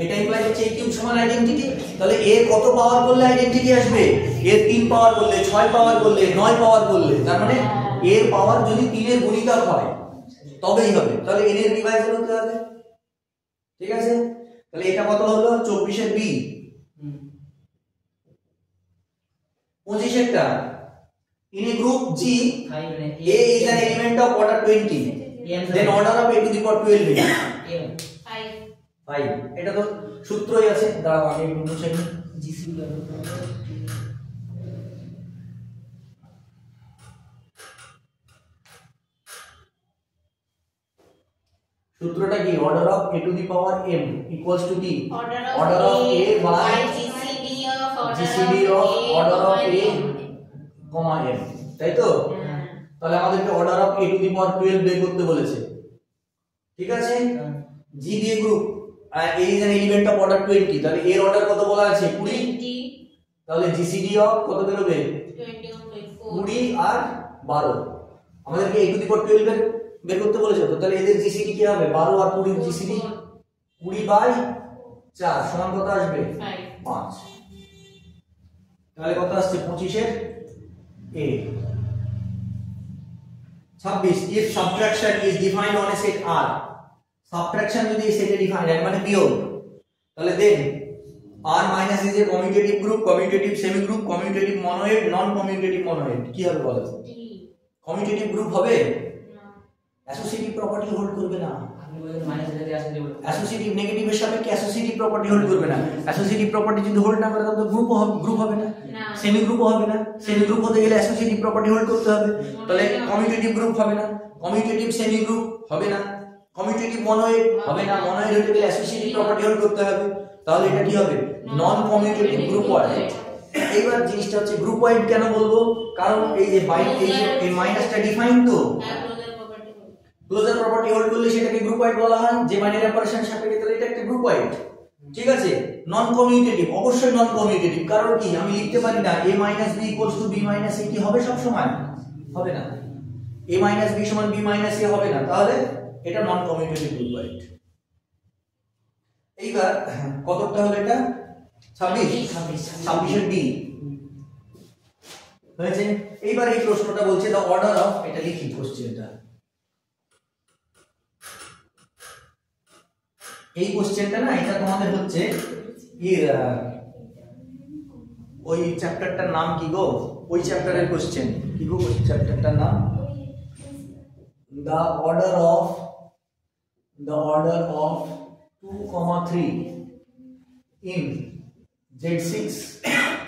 এটা ইমপ্লাই করছে a কিউব সমান আইডেন্টিটি। তাহলে a কত পাওয়ার করলে আইডেন্টিটি আসবে? a 3 পাওয়ার করলে, 6 পাওয়ার করলে, 9 পাওয়ার করলে। তার মানে এর পাওয়ার যদি 3 এর গুণিতক হয় তবেই হবে। তাহলে n এর ডিভাইজার হতে হবে। ঠিক আছে, তাহলে এটা কত হলো? 24 এর B. 25 এরটা in a group G a is an element of order 20, then order of a to the power 12 is 5। এটা তো সূত্রই আছে, দাঁড়াও আমি একটু মুছে নিই। সূত্রটা কি? Order of a to the power m equals to কি? Order of a by GCD of order of a comma m, তাই তো? তাহলে আমাদেরকে order of a to the power 12 বের করতে বলেছে। ঠিক আছে, G দিয়ে গ্রুপ আর a is an element of order 20, তাহলে এর অর্ডার কত বলা আছে? 20। তাহলে GCD of কত বেরোবে? 20 আর 12। আমাদেরকে a to the power 12 বের করতে বলেছে তো, তাহলে এদের GCD কি হবে? 12 আর 20 GCD 20/4 সমান কত আসবে? 5। তাহলে কত আসছে? 25 এর a। 26 if subtraction is defined on a set R, subtraction যদি এই সেটে ডিফাইন হয় মানে বিয়োগ, তাহলে then R minus is a commutative group, commutative semi group, commutative monoid, non commutative monoid. কি হবে বলো? কমিউটেটিভ গ্রুপ হবে না, অ্যাসোসিয়েটিভ প্রপার্টি হোল্ড করবে না। অ্যাসোসিয়েটিভ নেগেটিভের সাপেক্ষে অ্যাসোসিয়েটিভ প্রপার্টি হোল্ড করবে না। অ্যাসোসিয়েটিভ প্রপার্টি যদি হোল্ড না করে তাহলে গ্রুপ হবে না, সেমি গ্রুপ হবে না। সেমি গ্রুপ হতে গেলে অ্যাসোসিয়েটিভ প্রপার্টি হোল্ড করতে হবে, তাহলে কমিউটেটিভ গ্রুপ হবে না, কমিউটেটিভ সেমি গ্রুপ হবে না, কমিউটেটিভ মনোয়েড হবে না। মনোয়েড হতে গেলে অ্যাসোসিয়েটিভ প্রপার্টি হোল্ড করতে হবে, তাহলে এটা কি হবে? নন কমিউটেটিভ গ্রুপ ওয়ার্ড। এইবার জিনিসটা হচ্ছে গ্রুপ ওয়াইড কেন বলবো, কারণ এই যে এই মাইনাসটা ডিফাইন তো ক্লোজার প্রপার্টি হোল্ড করলে সেটাকে গ্রুপ ওয়াইড বলা হয়, যে বাইনারি অপারেশন সাপেক্ষে তাহলে এটা একটা গ্রুপ ওয়াইড। ঠিক আছে, নন কমিউটেটিভ, অবশ্যই নন কমিউটেটিভ, কারণ কি আমি লিখতে পারি না a - b = b - a কি হবে সব সময়, হবে না। a - b = b - a হবে না, তাহলে এটা নন কমিউটেটিভ গ্রুপ ওয়াইড। এইবার কতটা হলো এটা 26 এর ডি হয়েছে। এইবার এই প্রশ্নটা বলছে দা অর্ডার অফ, এটা লিখি কোশ্চেনটা। এই কোশ্চেনটা না, এটা তোমাদের হচ্ছে ওই চ্যাপ্টারটার নাম কি গো, ওই চ্যাপ্টারের কোশ্চেন কি গো, ওই চ্যাপ্টারটার নাম the order of 2,3 in Z6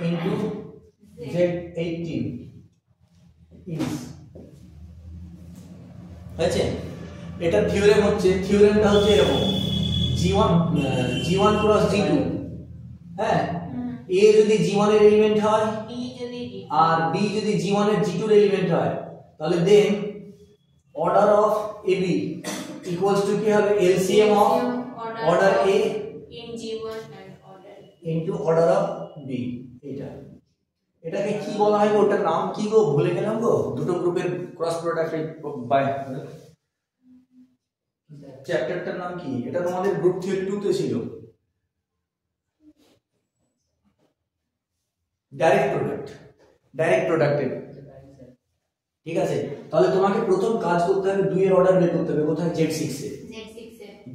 into Z18 is আছে। এটা থিওরেম হচ্ছে, থিওরেমটা হচ্ছে এরকম G1 ক্রস G2, হ্যাঁ, A যদি G1 এর এলিমেন্ট হয় আর B যদি G1 এর G2 এর এলিমেন্ট হয়, তাহলে দেন order of AB equals to কি হবে, LCM of order A in G1 and order into order of B। এটাকে কি বলা হয়, ওটার নাম কি গো, ভুলে গেলাম গো, দুটো গ্রুপের ক্রস প্রোডাক্ট বাই চ্যাপ্টারটার নাম কি, এটা তোমাদের গ্রুপ থিওরি 2 তে ছিল, ডাইরেক্ট প্রোডাক্টের। ঠিক আছে, তাহলে তোমাকে প্রথম কাজ করতে হবে 2 এর অর্ডার বের করতে হবে, কোথায়, Z6 এ।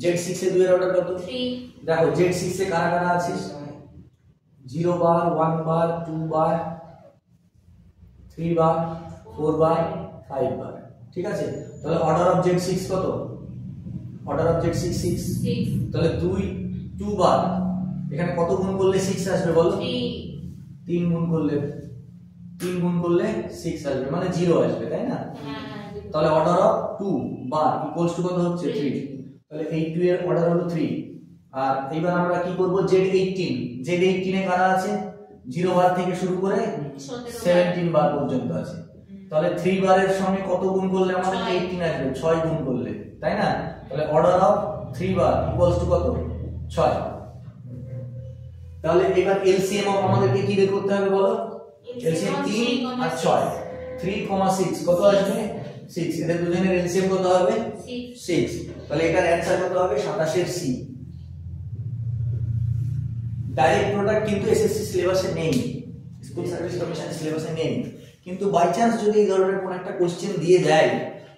Z6 এ 2 এর অর্ডার কত, 3। দেখো Z6 এ কারা কারা আছে, 0 বার, 1 বার, 2 বার, 3 বার, 4 বার, 5 বার। ঠিক আছে, তাহলে অর্ডার অফ Z6 কত, অর্ডার অফ Z6 6। তাহলে 2 বার, এখানে কত গুণ করলে 6 আসবে বলো, 3 গুণ করলে 6 আসবে, মানে 0 আসবে, তাই না। তাহলে order of 2 bar equals to কত হচ্ছে 3, তাহলে এই 2 এর অর্ডার হলো 3। আর এবার আমরা কি করব, Z18 এ কারা আছে, 0 বার থেকে শুরু করে 17 বার পর্যন্ত আছে, তাহলে 3 বারের সঙ্গে কত গুণ করলে আমাদের 18 আসবে, 6 গুণ করলে, তাই না। তাহলে order of 3 bar equals to কত, 6। তাহলে এবার এলসিএম অফ আমাদেরকে কি বের করতে হবে বলো, এলসিএম 3 আর 6, 3,6 কত আসবে, 6। এদের দুজনের এলসিএম কত হবে, 6। তাহলে এটার অ্যানসার কত হবে, 27 এর সি। ডাইরেক্ট প্রোডাক্ট কিন্তু এসএসসি সিলেবাসে নেই, স্কুল সার্ভিস কমিশন সিলেবাসে নেই, কিন্তু বাই চান্স যদি এই ধরনের কোন একটা কোশ্চেন দিয়ে দেয়,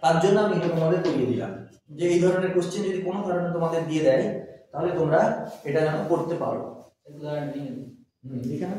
তার জন্য আমি এটা তোমাদের করিয়ে দিলাম, যে এই ধরনের কোশ্চেন যদি কোনো কারণে তোমাদের দিয়ে দেয়, তাহলে তোমরা এটা যেন করতে পারো। এখানে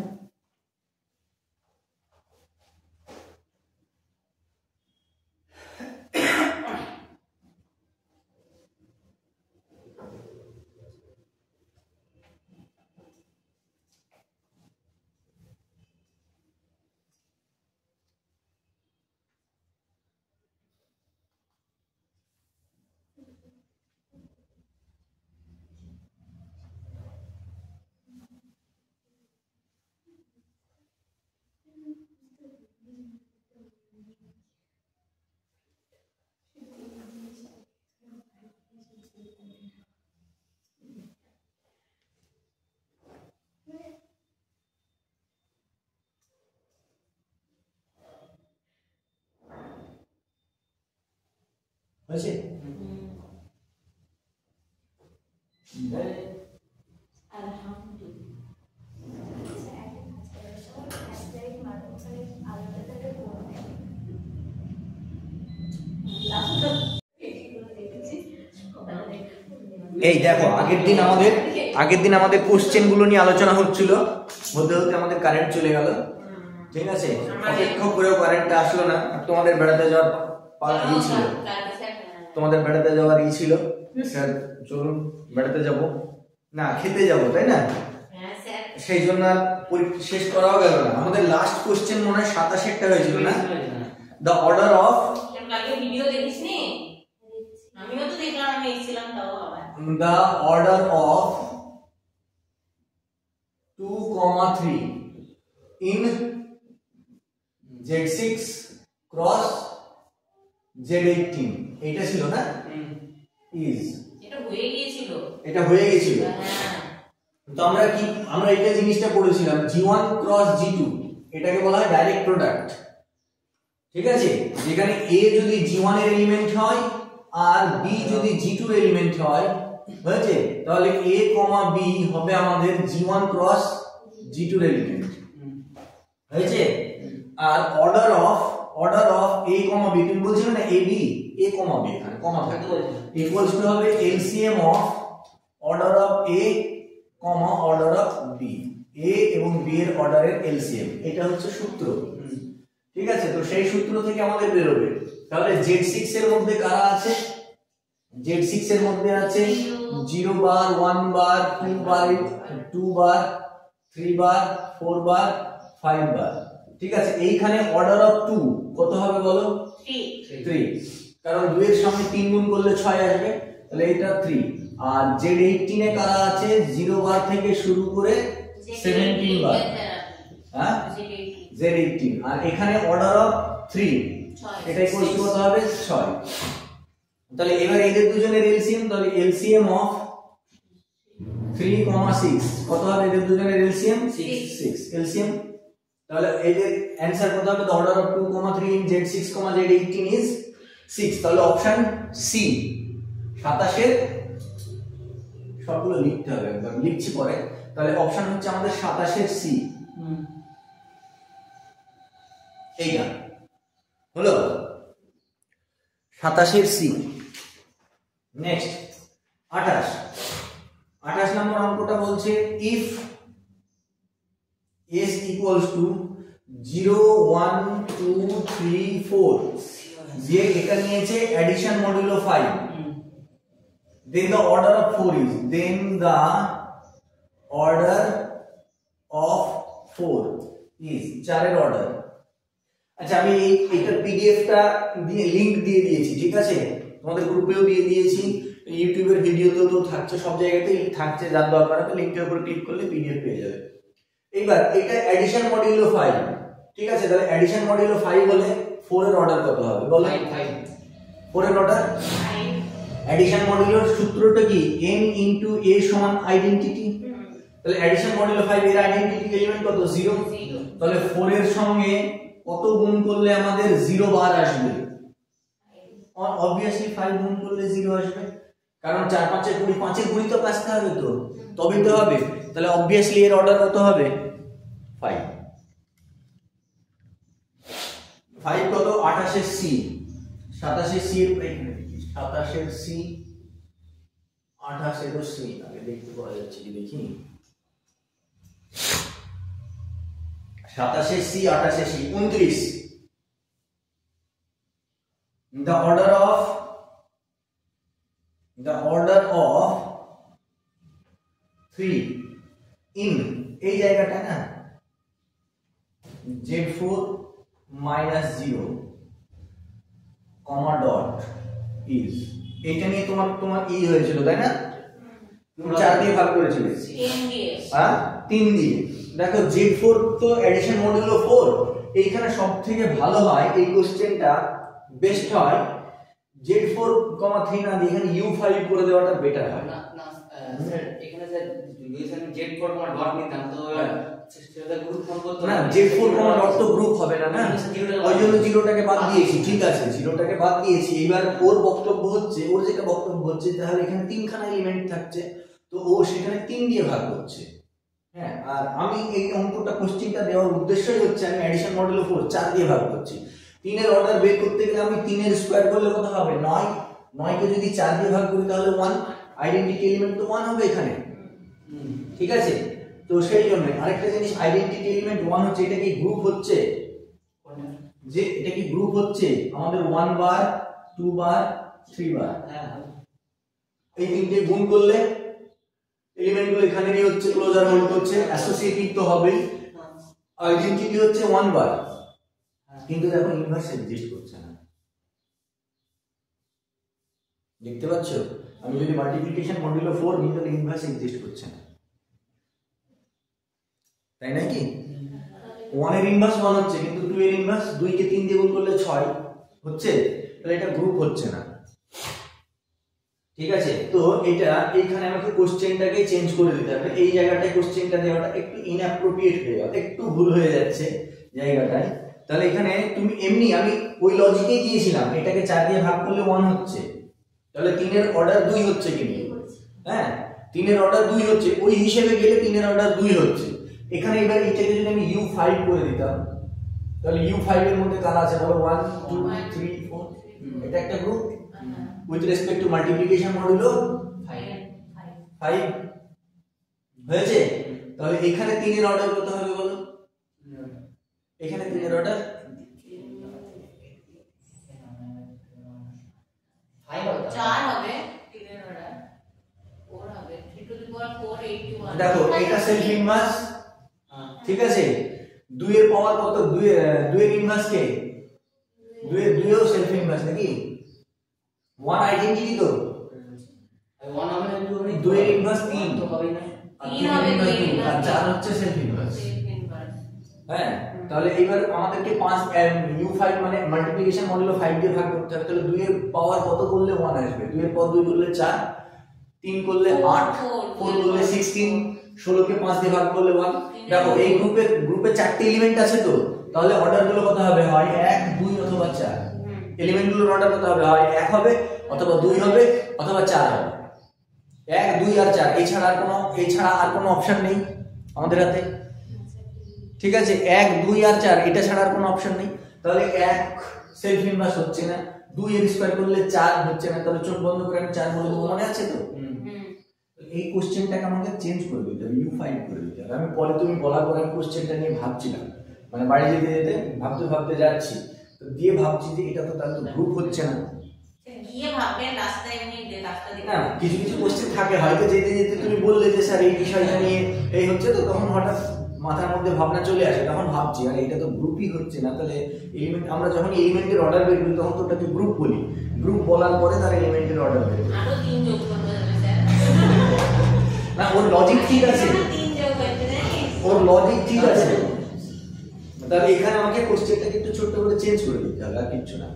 হয়েছে, এই দেখো আগের দিন আমাদের কোশ্চেন গুলো নিয়ে আলোচনা হচ্ছিল, বলতে বলতে আমাদের কারেন্ট চলে গেল। ঠিক আছে, অপেক্ষা করেও কারেন্টটা আসলো না, তোমাদের বেড়াতে যাওয়ার ছিল, চলুন বেড়াতে যাব না, খেতে যাব, তাই না, সেই জন্য শেষ করাও গেল না। আমাদের লাস্ট কোশ্চেন মনে হয় 27টা হয়েছিল না, দ্য অর্ডার অফ, ভিডিও দেখিসনি, আমিও তো দেখলাম, আমি এসেছিলাম তাও আবার, the order of 2,3 in Z6 cross Z18 এইটা ছিল না is এটা হয়ে গিয়েছিল। এটা হয়ে গিয়েছিল। হ্যাঁ তো আমরা এটা জিনিসটা পড়েছিলাম G1 ক্রস G2 এটাকে বলা হয় ডাইরেক্ট প্রোডাক্ট। ঠিক আছে, যেখানে A যদি G1 এর এলিমেন্ট হয় আর B যদি G2 এর এলিমেন্ট হয়, হয়েছে, তাহলে A, B হবে আমাদের G1 ক্রস G2 এর এলিমেন্ট। হয়েছে, আর অর্ডার অফ A, B তুমি বলছিলে না A, B এখানে কমা থাকবে ইকুয়ালস টু হবে LCM of order of A, order of B, A এবং B এর অর্ডারের এলসিএম। এটা হচ্ছে সূত্র। ঠিক আছে, তো সেই সূত্র থেকে আমাদের বেরোবে। তাহলে Z6 এর মধ্যে কারা আছে? Z6 এর মধ্যে আছে 0 বার, 1 বার, 2 বার, 2 বার, 3 বার, 4 বার, 5 বার। ঠিক আছে, এইখানে অর্ডার অফ 2 কত হবে বলো? 3, কারণ 2 এর সামনে 3 গুণ করলে 6 আসবে, তাহলে এটা 3। আর Z18 এ কারা আছে? 0 বার থেকে শুরু করে 17 বার। হ্যাঁ, Z18, আর এখানে অর্ডার অফ 3, এটা ইকুয়াল টু কত হবে? 6। তাহলে এবার এদের দুজনের এলসিএম, তাহলে এলসিএম অফ 3, 6 কত হবে? এদের দুজনের এলসিএম 6 এলসিএম। তাহলে এদের অ্যানসার কত হবে? Order of 2, 3 in Z6, Z18 is 6। তাহলে অপশন সি 27 এর, সবগুলো লিখতে হবে, একবার লিখছি পরে। তাহলে অপশন হচ্ছে আমাদের 27 এর সি। এইটা হলো 27 এর সি। নেক্সট 28 নম্বর অঙ্কটা বলছে ইফ s equals to 0, 1, 2, 3, 4 যে এটা নিয়েছে addition modulo 5, then the order of 4 is, then the order of 4 is 4 এর অর্ডার। আচ্ছা, আমি এইটার পিডিএফটা দিয়ে লিংক দিয়ে দিয়েছি, ঠিক আছে, তোমাদের গ্রুপেও দিয়ে দিয়েছি, ইউটিউবের ভিডিওতেও তো থাকছে, সব জায়গাতেই থাকছে, যার দরকার হবে লিংকের উপর ক্লিক করলে পিডিএফ পেয়ে যাবে। এইবার এটা অ্যাডিশন মডিউলো 5, ঠিক আছে, তাহলে অ্যাডিশন মডিউলো 5 হলে 4 এর অর্ডার কত হবে বলো? 4 এর অর্ডার। অ্যাডিশন মডিউলোর সূত্রটা কি? n ইনটু a সমান আইডেন্টিটি। তাহলে অ্যাডিশন মডিউলো 5 এর আইডেন্টিটি এলিমেন্ট কত? 0। তাহলে 4 এর সঙ্গে কত গুণ করলে আমাদের 0 বার আসবে? অবভিয়াসলি 5 গুণ করলে 0 আসবে, কারণ 4 5 এর 20, 5 এর 20 তো কাটতে হবে, তো তবেই তো হবে। তাহলে অবভিয়াসলি এর অর্ডার কত হবে? 5 কত? 28 এর সি, 27 এর সি এর এখানে 27 এর সি, 28 এর সি আগে দেখতে পাওয়া যাচ্ছে কি দেখি। 27 এর সি, 28 এর C 29। The order of 3 in এই জায়গাটা না Z4 -0 কমা ডট is, এটা নিয়ে তোমার ই হয়েছিল তাই না? তুমি 4 দিয়ে ভাগ করেছিলে, হ্যাঁ 3 দিয়ে। দেখো Z4 তো এডিশন মডুলো 4, এইখানে সবথেকে ভালো হয় এই কোশ্চেনটা, বেস্ট হয় Z4, 3 না দিয়ে এখানে U5 করে দেওয়াটা বেটার হয়। না স্যার, এখানে স্যার রিলেশন Z4 ডট নিতাম তো সেটা গ্রুপ ফর্ম করতে না, Z4 ডট তো গ্রুপ হবে না, না ওই জন্য জিরোটাকে বাদ দিয়েছি। ঠিক আছে, জিরোটাকে বাদ দিয়েছি। এবার ওর বক্তব্য হচ্ছে, ওর যেটা বক্তব্য হচ্ছে, তাহলে এখানে 3খানা এলিমেন্ট থাকছে, তো ও সেখানে 3 দিয়ে ভাগ করছে। হ্যাঁ, আর আমি এই অঙ্কটা কোশ্চেনটা দেওয়ার উদ্দেশ্যই হচ্ছে আমি অ্যাডিশন মডুলো 4 4 দিয়ে ভাগ করছি। 3 এর অর্ডার বের করতে গেলে আমি 3 এর স্কয়ার করলে কত হবে? 9। 9 কে যদি 4 দিয়ে ভাগ করি তাহলে 1, আইডেন্টিটি এলিমেন্ট তো 1 হবে এখানে। ঠিক আছে, তো সেই জন্য আরেকটা জিনিস, আইডেন্টিটি এলিমেন্ট 1 হচ্ছে, এটা কি গ্রুপ হচ্ছে? যে এটা কি গ্রুপ হচ্ছে আমাদের 1 বার, 2 বার, 3 বার। এই তিনটে গুণ করলে এলিমেন্টগুলো এখানেই হচ্ছে, ক্লোজার হোল্ড হচ্ছে, অ্যাসোসিয়েটিভ তো হবেই। আইডেন্টিটি হচ্ছে 1 বার, কিন্তু দেখো ইনভার্স এক্সিস্ট করছে না। দেখতে পাচ্ছ, আমি যদি মাল্টিপ্লিকেশন মডুলো 4 নিই তাহলে ইনভার্স এক্সিস্ট করছে না। তাই নাকি? 1 এর ইনভার্স 1 হচ্ছে, কিন্তু 2 এর ইনভার্স 2 কে 3 দিয়ে গুণ করলে 6 হচ্ছে, তাহলে এটা গ্রুপ হচ্ছে না। ঠিক আছে, তো এটা এইখানে আমাকে কোশ্চেনটাকে চেঞ্জ করে দিতে হবে। এই জায়গাটায় কোশ্চেনটা দেওয়াটা একটু ইনঅ্যাপ্রোপ্রিয়েট হয়ে গেল, একটু ভুল হয়ে যাচ্ছে জায়গাটায়। তাহলে এখানে তুমি এমনি আমি ওই লজিকেই দিয়েছিলাম, এটাকে 4 দিয়ে ভাগ করলে 1 হচ্ছে, তাহলে 3 এর অর্ডার 2 হচ্ছে কি? হ্যাঁ, 3 এর অর্ডার 2 হচ্ছে, ওই হিসেবে গেলে 3 এর অর্ডার 2 হচ্ছে। এখানে এবার এটাকে যদি আমি U5 করে দিতাম, তাহলে U5 এর মধ্যে কারা আছে বলো? 1 2 3 4, এটা একটা group with respect to multiplication modulo 5 হয়েছে। তাহলে এখানে 3 এর অর্ডার কত হবে বলো? এখানে 3 এর অর্ডার 4 হবে, 3 এর অর্ডার 4 হবে, 3 to the power 4 81। দেখো এটা সেলফ ইনভার্স, ঠিক আছে। 2 এর পাওয়ার কত? 2 এর ইনভার্স কে? 2 এর 2 এও সেলফ ইনভার্স নাকি? 1 আইডেন্টিটি তো 1 হবে না 2 হবে? 2 এর ইনভার্স 3 তো হবে না। 3 হবে, 2 এর আর 4 হচ্ছে সেলফ ইনভার্স। ইনভার্স। হ্যাঁ, তাহলে এবার আমাদেরকে 5 U5 মানে মাল্টিপ্লিকেশন মডুলো 5 দিয়ে ভাগ করতে হবে। তাহলে 2 এর পাওয়ার কত করলে 1 আসবে? 2 এর পাওয়ার 2 করলে 4, 3 করলে 8, 4 করলে 16, 16 কে 5 দিয়ে ভাগ করলে 1। দেখো এই গ্রুপে 4টি এলিমেন্ট আছে, তো তাহলে অর্ডার গুলো কত হবে? হয় 1 2 অথবা 4। এলিমেন্ট গুলোর অর্ডার কত হবে? হয় 1 হবে অথবা 2 হবে অথবা 4 হবে। 1 2 আর 4, এছাড়া আর কোনো অপশন নেই আমাদের হাতে। ঠিক আছে, 1 2 আর 4 এটা ছাড়া আর কোনো অপশন নেই। তাহলে 1 সেলফ ইনভার্স হচ্ছে না, 2 এর স্কয়ার করলে 4 হচ্ছে না, তাহলে চোখ বন্ধ করে আমি 4 বলে দেবো, মনে আছে তো? এই কোশ্চেনটাকে আমাকে চেঞ্জ করে দিতে হবে, U5 করে দিতে হবে। আমি পরে তুমি বলার পরে আমি কোশ্চেনটা নিয়ে ভাবছিলাম, মানে বাড়ি যেতে যেতে ভাবতে যাচ্ছি, তো দিয়ে ভাবছি যে এটা তো তাহলে গ্রুপ হচ্ছে না। গিয়ে ভাববে রাস্তায় এমনি রাস্তা দিকে না, কিছু কোশ্চেন থাকে, হয়তো যেতে যেতে তুমি বললে যে স্যার এই বিষয়টা নিয়ে এই হচ্ছে, তো তখন হঠাৎ মাথার মধ্যে ভাবনা চলে আসে, তখন ভাবছি আরে এটা তো গ্রুপই হচ্ছে না। তাহলে এলিমেন্ট, আমরা যখন এলিমেন্টের অর্ডার বের করি তখন তো ওটাকে গ্রুপ বলি, গ্রুপ বলার পরে তার এলিমেন্টের অর্ডার বের করি। আরো 3 যোগ করতে হবে স্যার। না, ওর লজিক ঠিক আছে, 3 যোগ করতে জানিস? ওর লজিক ঠিক আছে। তাহলে এখানে আমাকে কোশ্চেনটাকে একটু ছোট্ট করে চেঞ্জ করে দিতে হবে, আর কিছু না।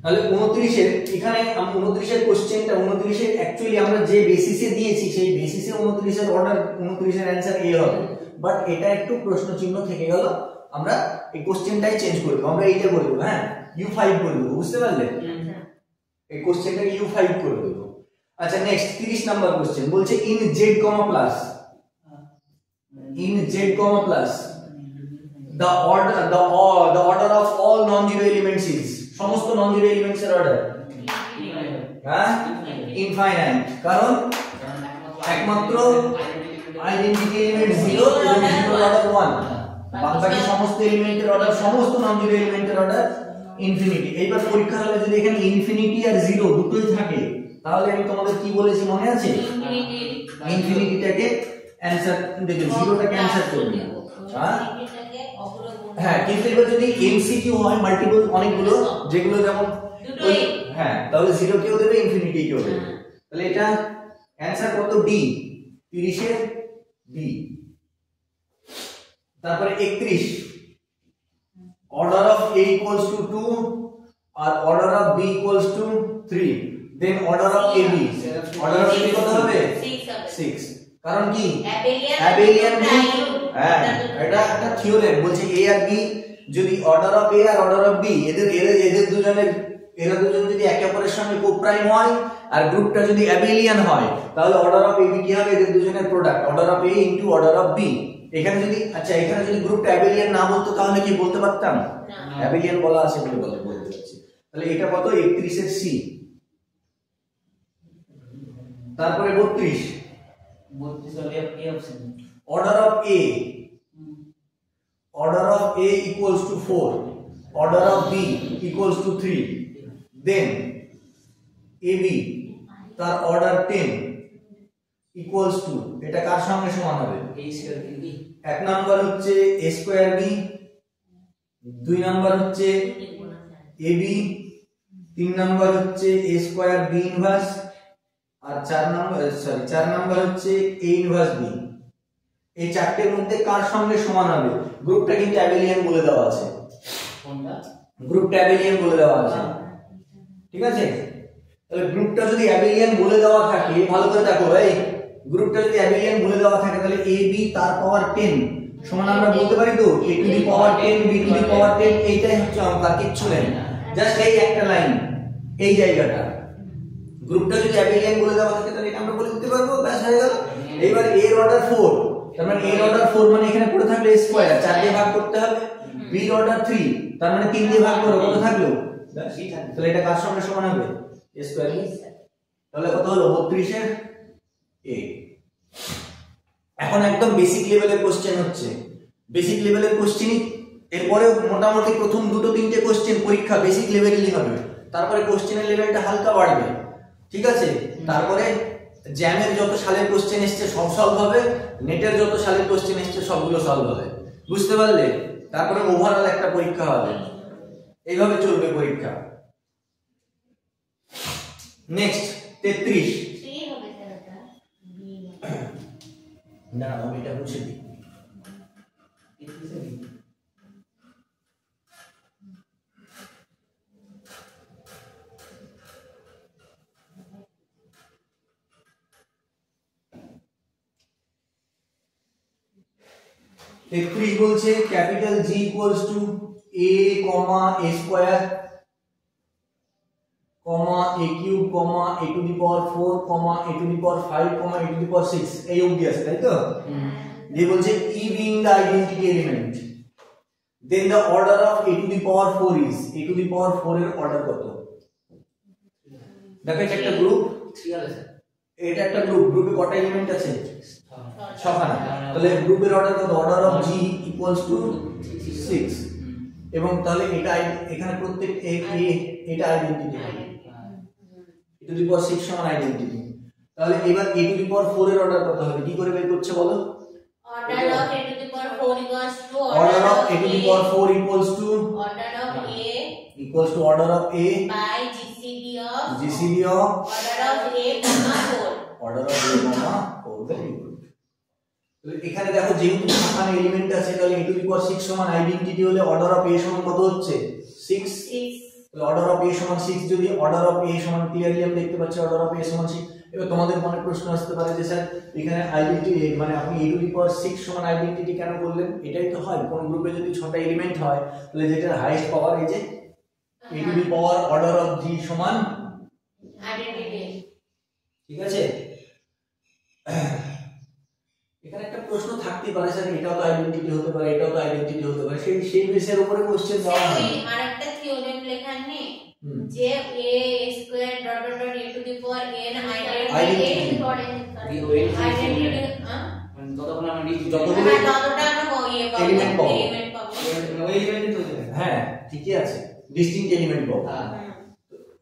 তাহলে 29 এর এখানে 29 এর কোশ্চেনটা 29 এর অ্যাকচুয়ালি আমরা যে বেসিসে দিয়েছি সেই বেসিসে 29 এর অর্ডার 29 এর অ্যানসার এ হবে, বাট এটা একটু প্রশ্ন চিহ্ন থেকে গেল। আমরা এই কোশ্চেনটাই চেঞ্জ করে দেব, আমরা এইটা করে দেব। হ্যাঁ, U5 করে দেব, বুঝতে পারলে? এই কোশ্চেনটাকে U5 করে দেব। আচ্ছা, নেক্সট 30 নাম্বার কোশ্চেন বলছে in z, plus in z, plus the order of all non-zero elements is, সমস্ত non-zero elements এর অর্ডার হ্যাঁ ইনফাইনাইট, কারণ একমাত্র আইডেন্টিটি এলিমেন্ট 0 এবং 0 অর্ডার 1, বাকি সমস্ত এলিমেন্টের অর্ডার, সমস্ত non-zero এলিমেন্টের অর্ডার ইনফিনিটি। এইবার পরীক্ষা হলে যদি এখানে ইনফিনিটি আর 0 দুটোই থাকে, তাহলে আমি তোমাদের কি বলেছি মনে আছে? ইনফিনিটিটাকে অ্যানসার দেবে, 0টাকে অ্যানসার করবে। হ্যাঁ, কিন্তু এবার যদি এমসিকিউ হয় মাল্টিপল অনেকগুলো, যেগুলো যেমন হ্যাঁ, তাহলে 0 কেও দেবে, ইনফিনিটি কেও দেবে। তাহলে এটা অ্যানসার কত? ডি, 30 এর ডি। তারপরে 31, order of a equals to 2 আর order of b equals to 3, then order of ab, order of ab কত হবে? 6। কারণ কি? Abelian group. হ্যাঁ, এটা একটা থিওরেম বলছে a আর b যদি অর্ডার অফ a আর অর্ডার অফ b এদের দুজন যদি একে অপরের সঙ্গে কোপ্রাইম হয় আর গ্রুপটা যদি অ্যাবেলিয়ান হয়, তাহলে অর্ডার অফ ab কি হবে? এদের দুজনের product, order of a into order of b। এখানে যদি এখানে যদি গ্রুপটা অ্যাবেলিয়ান না বলতো তাহলে কি বলতে পারতাম? অ্যাবেলিয়ান বলা আছে বলে বলতে পারছি। তাহলে এটা কত? 31 এর সি। তারপরে 32, order of a equals to 4, order of b equals to 3, then ab তার অর্ডার 10 equals to, এটা কার সঙ্গে সমান হবে? এক নাম্বার হচ্ছে a স্কয়ার b, দুই নাম্বার হচ্ছে ab, তিন নাম্বার হচ্ছে a স্কয়ার b ইনভার্স, আর চার নাম্বার হচ্ছে a ইনভার্স b। এই চারটের মধ্যে কার সঙ্গে সমান হবে? গ্রুপটা কিন্তু অ্যাবেলিয়ান বলে দেওয়া আছে, কোনটা? গ্রুপটা অ্যাবেলিয়ান বলে দেওয়া আছে, ঠিক আছে? তাহলে গ্রুপটা যদি অ্যাবেলিয়ান বলে দেওয়া থাকে, ভালো করে দেখো এই গ্রুপটা যদি অ্যাবেলিয়ান বলে দেওয়া থাকে তাহলে a b তার পাওয়ার 10 সমান আমরা বলতে পারি তো a to the power 10 b to the power 10, এইটাই হচ্ছে অঙ্ক, আর কিচ্ছু নেই, জাস্ট এই একটা লাইন, এই জায়গাটা। গ্রুপটা যদি অ্যাবেলিয়ান বলে দেওয়া থাকে তাহলে এটা আমরা বলে দিতে পারবো, ব্যাস হয়ে গেল। এবার a এর অর্ডার 4, তার মানে a এর অর্ডার 4 মানে এখানে পড়ে থাকলে a স্কয়ার 4 দিয়ে ভাগ করতে হবে, b এর অর্ডার 3 তার মানে 3 দিয়ে ভাগ করো, কত থাকলো? তাহলে এটা কার সঙ্গে সমান হবে? a square. তাহলে কত হলো? 32 এর a। এখন একদম বেসিক লেভেলের কোশ্চেন হচ্ছে, বেসিক লেভেলের কোশ্চেনই এরপরে মোটামুটি প্রথম দুটো তিনটে কোশ্চেন পরীক্ষা বেসিক লেভেলেরই হবে, তারপরে কোশ্চেনের লেভেলটা হালকা বাড়বে, ঠিক আছে? তারপরে জ্যামের যত সালের কোশ্চেন এসছে সব সলভ হবে, নেটের যত সালের কোশ্চেন এসছে সবগুলো সলভ হবে, বুঝতে পারলে? তারপরে ওভারঅল একটা পরীক্ষা হবে, এইভাবে চলবে পরীক্ষা। নেক্সট 33 হবে স্যার এটা বি না আমি এটা বুঝে দিই। তেত্রিশ বলছে capital G equals to a comma a square comma a cube comma a to the power 4 comma a to the power 5 comma a to the power 6 এই অবধি আছে, তাই তো? দিয়ে বলছে e being the identity element, then the order of a to the power 4 is, a to the power 4 এর order কত? দেখো এটা একটা গ্রুপ, 3 আছে, এটা একটা গ্রুপ, গ্রুপে কটা এলিমেন্ট আছে? 6খানা। তাহলে গ্রুপের অর্ডার কত? Order of G equals two 6, এবং তাহলে এটা এখানে প্রত্যেক এটা আইডেন্টিটি হবে, a to the power 6 সমান আইডেন্টিটি। তাহলে এবার a to the power 4 এর অর্ডার কত হবে? কি করে বের করছে বলো? order of a to the power 4 equals to order of a to the power 4 equals to order of a order of a by GCD of order of a comma 4 order of a comma 4, very good। তো এখানে দেখো যেহেতু এখানে element আছে তাহলে a to the power 6 সমান identity হলে order of a সমান কত হচ্ছে? 6। তাহলে অর্ডার অফ a সমান 6, যদি অর্ডার অফ a সমান ক্লিয়ারলি আমরা দেখতে পাচ্ছি অর্ডার অফ a সমান 6। এবার তোমাদের মনে প্রশ্ন আসতে পারে যে স্যার এখানে আইডেন্টিটি মানে আপনি a to the power 6 সমান আইডেন্টিটি কেন বললেন? এটাই তো হয়, কোন গ্রুপে যদি 6টা এলিমেন্ট হয় তাহলে যেটার হাইয়েস্ট পাওয়ার এই যে a to the power order of G সমান identity, ঠিক আছে? এখানে একটা প্রশ্ন থাকতে পারে স্যার এটাও তো আইডেন্টিটি হতে পারে, এটাও তো আইডেন্টিটি হতে পারে, সেই বেসের উপরে কোশ্চেন দেওয়া হয়। আরেকটা থিওরেম লেখা নেই যে a square dot dot dot a to the power n Identity. Identity মানে ততক্ষণ আমরা লিখি যতগুলো ততটা আমরা ইয়ে পাবো, Element পাবো। element পাবো। ওই এলিমেন্টই তো দেবে। হ্যাঁ ঠিকই আছে, ডিস্টিংক্ট এলিমেন্ট পাবো। হ্যাঁ,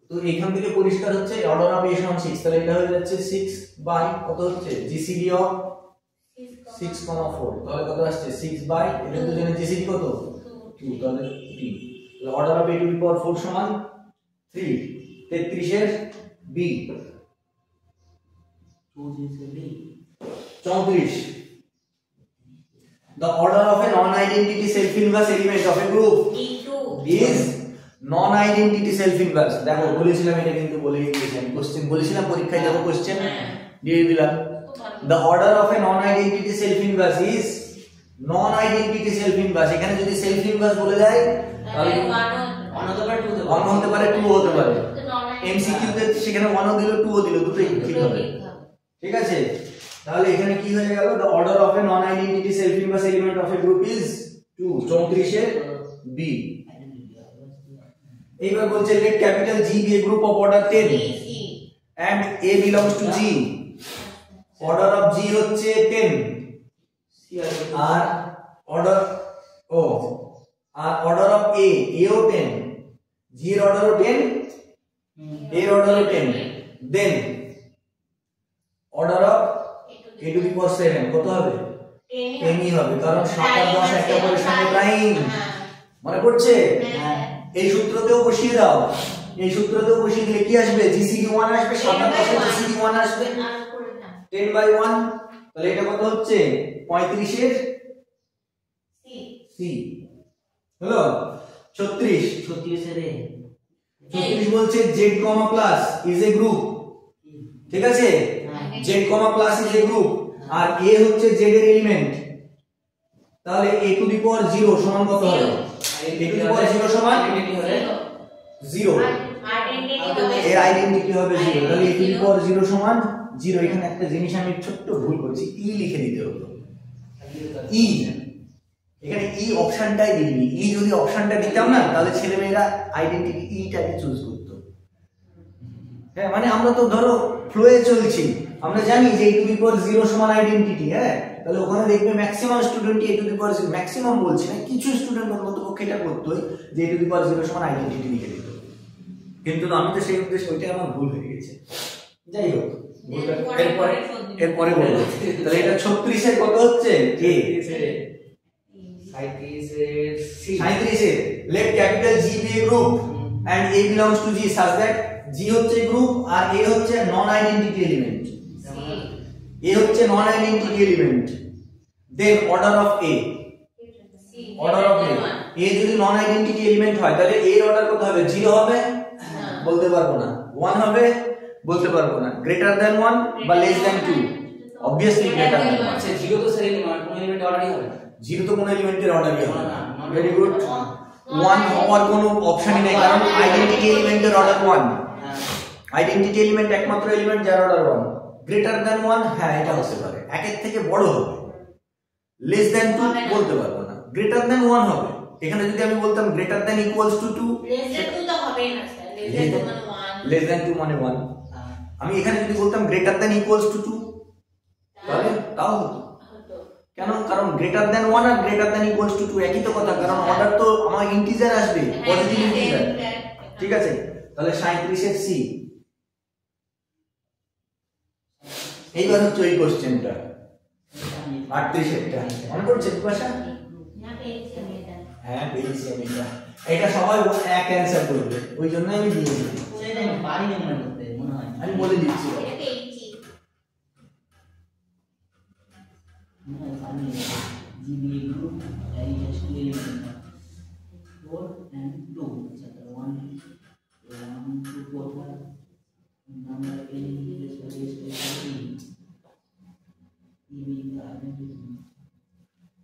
তো এখান থেকে পরিষ্কার হচ্ছে অর্ডার অফ a সমান 6, তাহলে এটা হয়ে যাচ্ছে 6 বাই কত হচ্ছে? GCD অফ 6,4, তাহলে কত আসছে? 6 বাই এটা তো জানেন GCD কত? 2, তাহলে 3। তাহলে order of a to the power 4 সমান 3। 33 এর b 34। The order of a non-identity self-inverse element of a group D2 is non-identity self-inverse। দেখো বলেছিলাম এটা কিন্তু বলেই দিয়েছিলাম, কোশ্চেন বলেছিলাম পরীক্ষায় যাবো, কোশ্চেন দিয়ে দিলাম। The order of a non-identity self-inverse is non-identity self-inverse। এখানে যদি self-inverse বলে দেয় তাহলে 1 হতে পারে 2 হতে 1 হতে পারে 2 হতে পারে, তো non-identity MCQ তে সেখানে 1 ও দিল 2 ও দিল, দুটোই ঠিক হবে, ঠিক আছে? তাহলে এখানে কি হয়ে গেল? The order of a non-identity self-inverse element of a group is 2, 34 এর b। এইবার বলছে let capital G be a group of order 10 and A belongs to G, order of G হচ্ছে 10 আর order order of A O 10, G এর order O 10, A এর order O 10, then order of a to the power 7 কত হবে? 10 ই হবে, কারণ 7 আর 10 একটা পরের সঙ্গে প্রাইম, মনে পড়ছে? এই সূত্রতেও বসিয়ে দাও, এই সূত্রতেও বসিয়ে দিলে কি আসবে? GCD 1 আসবে, 7 আর 10 GCD 1 আসবে 10/1। তাহলে এটা কত হচ্ছে? 35 এর সি হলো 36 বলছে Z comma plus is a group, ঠিক আছে, Z comma plus is a group, আর এ হচ্ছে জেড এর এলিমেন্ট, তাহলে a টু দি পাওয়ার 0 সমান কত হবে? a টু দি পাওয়ার 0 সমান 0, এর আইডেন্টিটি হবে 0, তাহলে a টু দি পাওয়ার 0 সমান 0। এখানে একটা জিনিস আমি ছোট্ট ভুল করেছি, ই লিখে দিতে হতো, ই এখানে ই অপশনটাই দিইনি, ই যদি অপশনটা দিতাম না তাহলে ছেলেমেয়েরা আইডেন্টিটি ইটাকে চুজ করতো। হ্যাঁ, মানে আমরা তো ধরো ফ্লোয়ে চলছি, আমরা জানি যে a টু দি পাওয়ার 0 সমান আইডেন্টিটি, হ্যাঁ, তাহলে ওখানে দেখবে maximum student a to the power 0, maximum বলছি না, কিছু স্টুডেন্ট অন্ততপক্ষে এটা করতোই যে a টু দি পাওয়ার 0 সমান আইডেন্টিটি লিখে দিত, কিন্তু আমি তো সেই উদ্দেশ্যে ওইটাই আমার ভুল হয়ে গেছে। যাই হোক, এরপরে বলবো। তাহলে এটা 36 এর কত হচ্ছে? a 37 এর let capital G be a group and a belongs to G such that G হচ্ছে গ্রুপ আর a হচ্ছে নন আইডেন্টিটি এলিমেন্ট, a হচ্ছে non identity element, then order of a a যদি নন আইডেন্টিটি এলিমেন্ট হয় তাহলে a এর order কত হবে? 0 হবে? বলতে পারবো না। 1 হবে? বলতে পারবো না। গ্রেটার দ্যান 1 বা less than 2? Obviously greater than 1। আচ্ছা 0 তো সেল এলিমেন্ট, কোন এলিমেন্ট অর্ডারই হবে না, 0 তো কোন এলিমেন্টের অর্ডারই হবে না। Very good. 1 হওয়ার কোনো অপশনই নেই, কারণ আইডেন্টিটি এলিমেন্টের অর্ডার 1, আইডেন্টিটি এলিমেন্ট একমাত্র এলিমেন্ট যার অর্ডার 1। গ্রেটার দ্যান 1, হ্যাঁ এটা হতে পারে, একের থেকে বড় হবে। লেস দ্যান 2 বলতে পারবো না, গ্রেটার দ্যান 1 হবে। এখানে যদি আমি বলতাম greater than equals to 2, less than 2 তো হবে না স্যার, লেস দ্যান 2 মানে 1। আমি এখানে যদি বলতাম গ্রেটার দ্যান ইকুয়ালস টু 2 তাহলে তাও হতো। কেন? কারণ গ্রেটার দ্যান 1 আর গ্রেটার দ্যান ইকুয়ালস টু 2 একই তো কথা, কারণ অর্ডার তো আমার ইন্টিজার আসবে, পজিটিভ ইন্টিজার, ঠিক আছে। তাহলে 37 এর সি। এইবার হচ্ছে ওই কোশ্চেনটা 38 এরটা মনে পড়ছে ভাষা? হ্যাঁ পেয়েছি আমি এটা, এটা সবাই এক অ্যানসার করবে, ওই জন্য আমি দিয়েছি, সেটা আমি পারি না মনে করতে, মনে হয় আমি বলে দিচ্ছি। আমি জিবি গ্রুপ এই জাস্ট এলিমেন্ট 4 and 2, আচ্ছা 1 2 4 নাম্বার এলিমেন্ট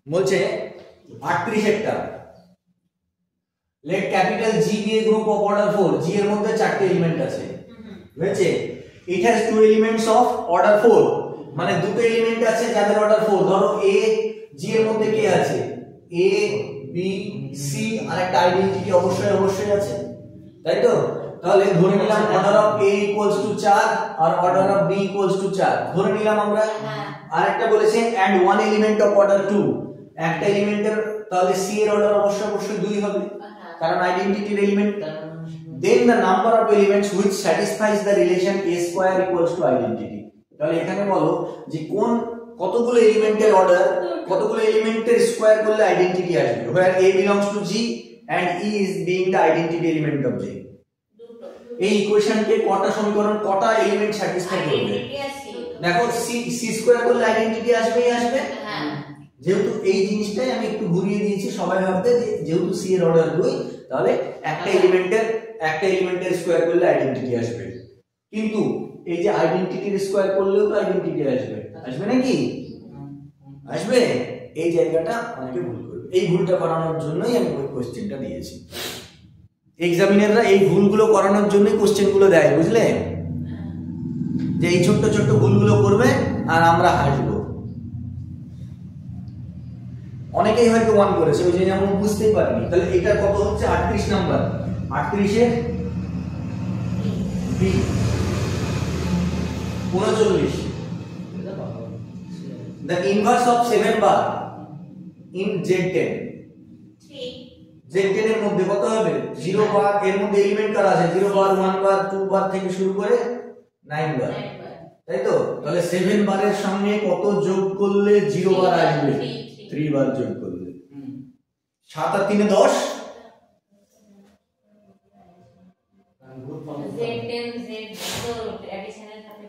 বলছে 38 একটা, let capital G be a group of order 4, G এর মধ্যে 4টি এলিমেন্ট আছে, বুঝেছে? it has two elements of order 4, মানে দুটো এলিমেন্ট আছে যাদের অর্ডার 4। ধরো a, G এর মধ্যে কে আছে? a b c, আর একটা আইডেন্টিটি অবশ্যই আছে, তাই তো? তাহলে ধরে নিলাম order of a equals to 4 আর order of b equals to 4 ধরে নিলাম আমরা। আর একটা বলেছে and one element of order 2, একটা এলিমেন্টের তাহলে c এর অর্ডার অবশ্যই 2 হবে, কারণ আইডেন্টিটির element. then the number of elements which satisfies the relation a square equals to identity, তাহলে এখানে বলো যে কোন কতগুলো এলিমেন্টের অর্ডার, কতগুলো এলিমেন্টের স্কয়ার করলে আইডেন্টিটি আসবে, where a belongs to G and E is being the identity element of G। এই ইকুয়েশনকে কটা সমীকরণ, কটা এলিমেন্ট স্যাটিসফাই করবে? দেখো c স্কয়ার করলে আইডেন্টিটি আসবেই আসবে, যেহেতু এই জিনিসটাই আমি একটু ঘুরিয়ে দিয়েছি, সবাই ভাবতে যে যেহেতু c এর অর্ডার 2 তাহলে একটা এলিমেন্টের স্কয়ার করলে আইডেন্টিটি আসবে, কিন্তু এই যে আইডেন্টিটির স্কয়ার করলেও তো আইডেন্টিটি আসবে নাকি? আসবে। এই জায়গাটা অনেকে ভুল করবে, এই ভুলটা করানোর জন্যই আমি ওই কোশ্চেনটা দিয়েছি। এক্সামিনাররা এই ভুলগুলো করানোর জন্যই কোশ্চেনগুলো দেয়, বুঝলে, যে এই ছোট্ট ভুলগুলো করবে আর আমরা হাসবো। অনেকেই হয়তো 1 করেছে, ওই যে যেমন বুঝতেই পারেনি। তাহলে এটা কত হচ্ছে? 38 নাম্বার। 38 এর B 39। The inverse of 7 bar in Z10, Z10 এর মধ্যে কত হবে? 0 বার, এর মধ্যে এলিমেন্ট কারা আছে? 0 বার, 1 বার, 2 বার থেকে শুরু করে 9 বার, তাই তো? তাহলে 7 বারের সঙ্গে কত যোগ করলে 0 বার আসবে? 3 বার যোগ করলে। 7 আর 3 এ 10, Z10 Z তো অ্যাডিশনের সাথে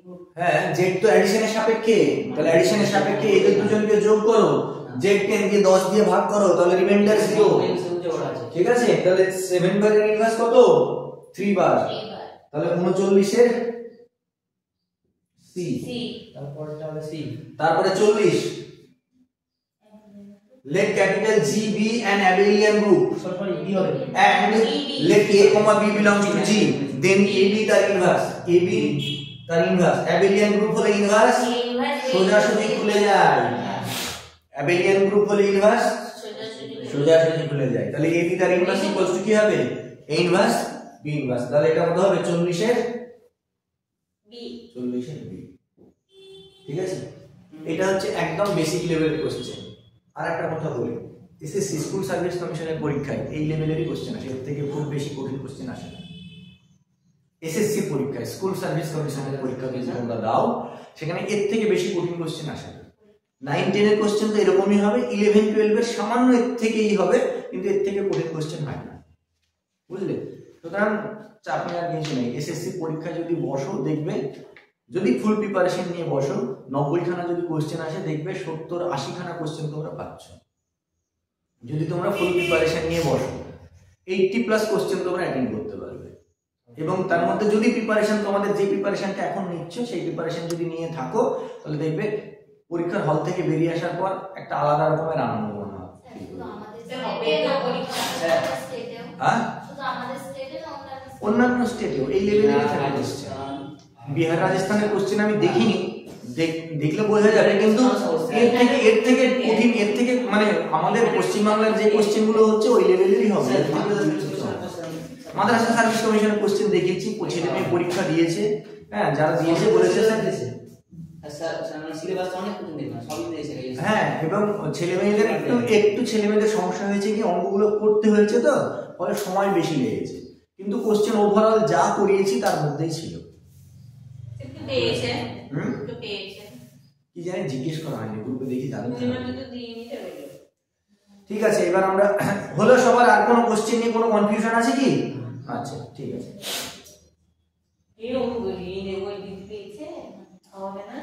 গ্রুপ হ্যাঁ জেড তো অ্যাডিশনের সাপেক্ষে, তাহলে অ্যাডিশনের সাপেক্ষে এদের দুজনকে যোগ করো, জেড 10 দিয়ে 10 দিয়ে ভাগ করো, তাহলে রিমাইন্ডার 0। ঠিক আছে, তাহলে 7 বারের ইনভার্স কত? 3 বার। তাহলে 39 এর সি, তারপরটা হবে সি। তারপরে 40 let capital G be an abelian group sorry B হবে। and let A, B belongs to G, then AB তার inverse, AB তার inverse, abelian group হলে inverse সোজাসুজি খুলে যায়, abelian group হলে inverse সোজাসুজি খুলে যায়। তাহলে AB তার inverse equals to কি হবে? A inverse B inverse। তাহলে এটা কত হবে? 40 এর বি, 40 এর B। ঠিক আছে, এটা হচ্ছে একদম বেসিক লেভেলের কোশ্চেন। আর একটা কথা বলি, এসএসসি স্কুল সার্ভিস কমিশনের পরীক্ষায় এই লেভেলেরই কোশ্চেন আসে, এর থেকে খুব বেশি কঠিন কোশ্চেন আসে না। এসএসসি পরীক্ষায়, স্কুল সার্ভিস কমিশনের পরীক্ষা যদি তোমরা দাও, সেখানে এর থেকে বেশি কঠিন কোশ্চেন আসে না। 9, 10 এর কোশ্চেন তো এরকমই হবে, 11, 12 এর সামান্য এর থেকেই হবে, কিন্তু এর থেকে কঠিন কোশ্চেন হয় না, বুঝলে? সুতরাং চাপ নেওয়ার কিছু নেই। এসএসসি পরীক্ষায় যদি বসো, দেখবে যদি ফুল প্রিপারেশন নিয়ে বসো, 90 খানা যদি কোশ্চেন আসে, দেখবে 70-80 খানা কোশ্চেন তোমরা পাচ্ছ। যদি তোমরা ফুল প্রিপারেশন নিয়ে বসো, 80+ কোশ্চেন তোমরা অ্যাটেন্ড করতে পারবে। এবং তার মধ্যে যদি প্রিপারেশন, তোমাদের যে প্রিপারেশনটা এখন নিচ্ছ, সেই প্রিপারেশন যদি নিয়ে থাকো, তাহলে দেখবে পরীক্ষার হল থেকে বেরিয়ে আসার পর একটা আলাদা রকমের আনন্দ মনে হয়। হ্যাঁ, অন্যান্য স্টেটেও এই লেভেলেরই থাকে কোশ্চেন। বিহার রাজস্থানের কোশ্চেন আমি দেখিনি, দেখলে বোঝা যাবে, কিন্তু এর থেকে কঠিন, এর থেকে মানে আমাদের পশ্চিমবাংলার যে কোশ্চেন গুলো হচ্ছে ওই লেভেলেরই হবে। মাদ্রাসা সার্ভিস কমিশনের কোশ্চেন দেখিয়েছি, ছেলে মেয়ে পরীক্ষা দিয়েছে, হ্যাঁ যারা দিয়েছে বলেছে হ্যাঁ, এবং ছেলে মেয়েদের একটু ছেলে মেয়েদের সমস্যা হয়েছে কি, অঙ্কগুলো করতে হয়েছে তো, ফলে সময় বেশি লেগেছে, কিন্তু কোশ্চেন ওভারঅল যা করিয়েছি তার মধ্যেই ছিল। কি জানি জিজ্ঞেস করা হয়নি, গ্রুপে দেখি জানতে। ঠিক আছে, এবার আমরা হলো সবার। আর কোনো কোশ্চেন নিয়ে কোনো কনফিউশন আছে কি? আচ্ছা ঠিক আছে। এরকম বলি, ওই দিদি পেয়েছে হবে না।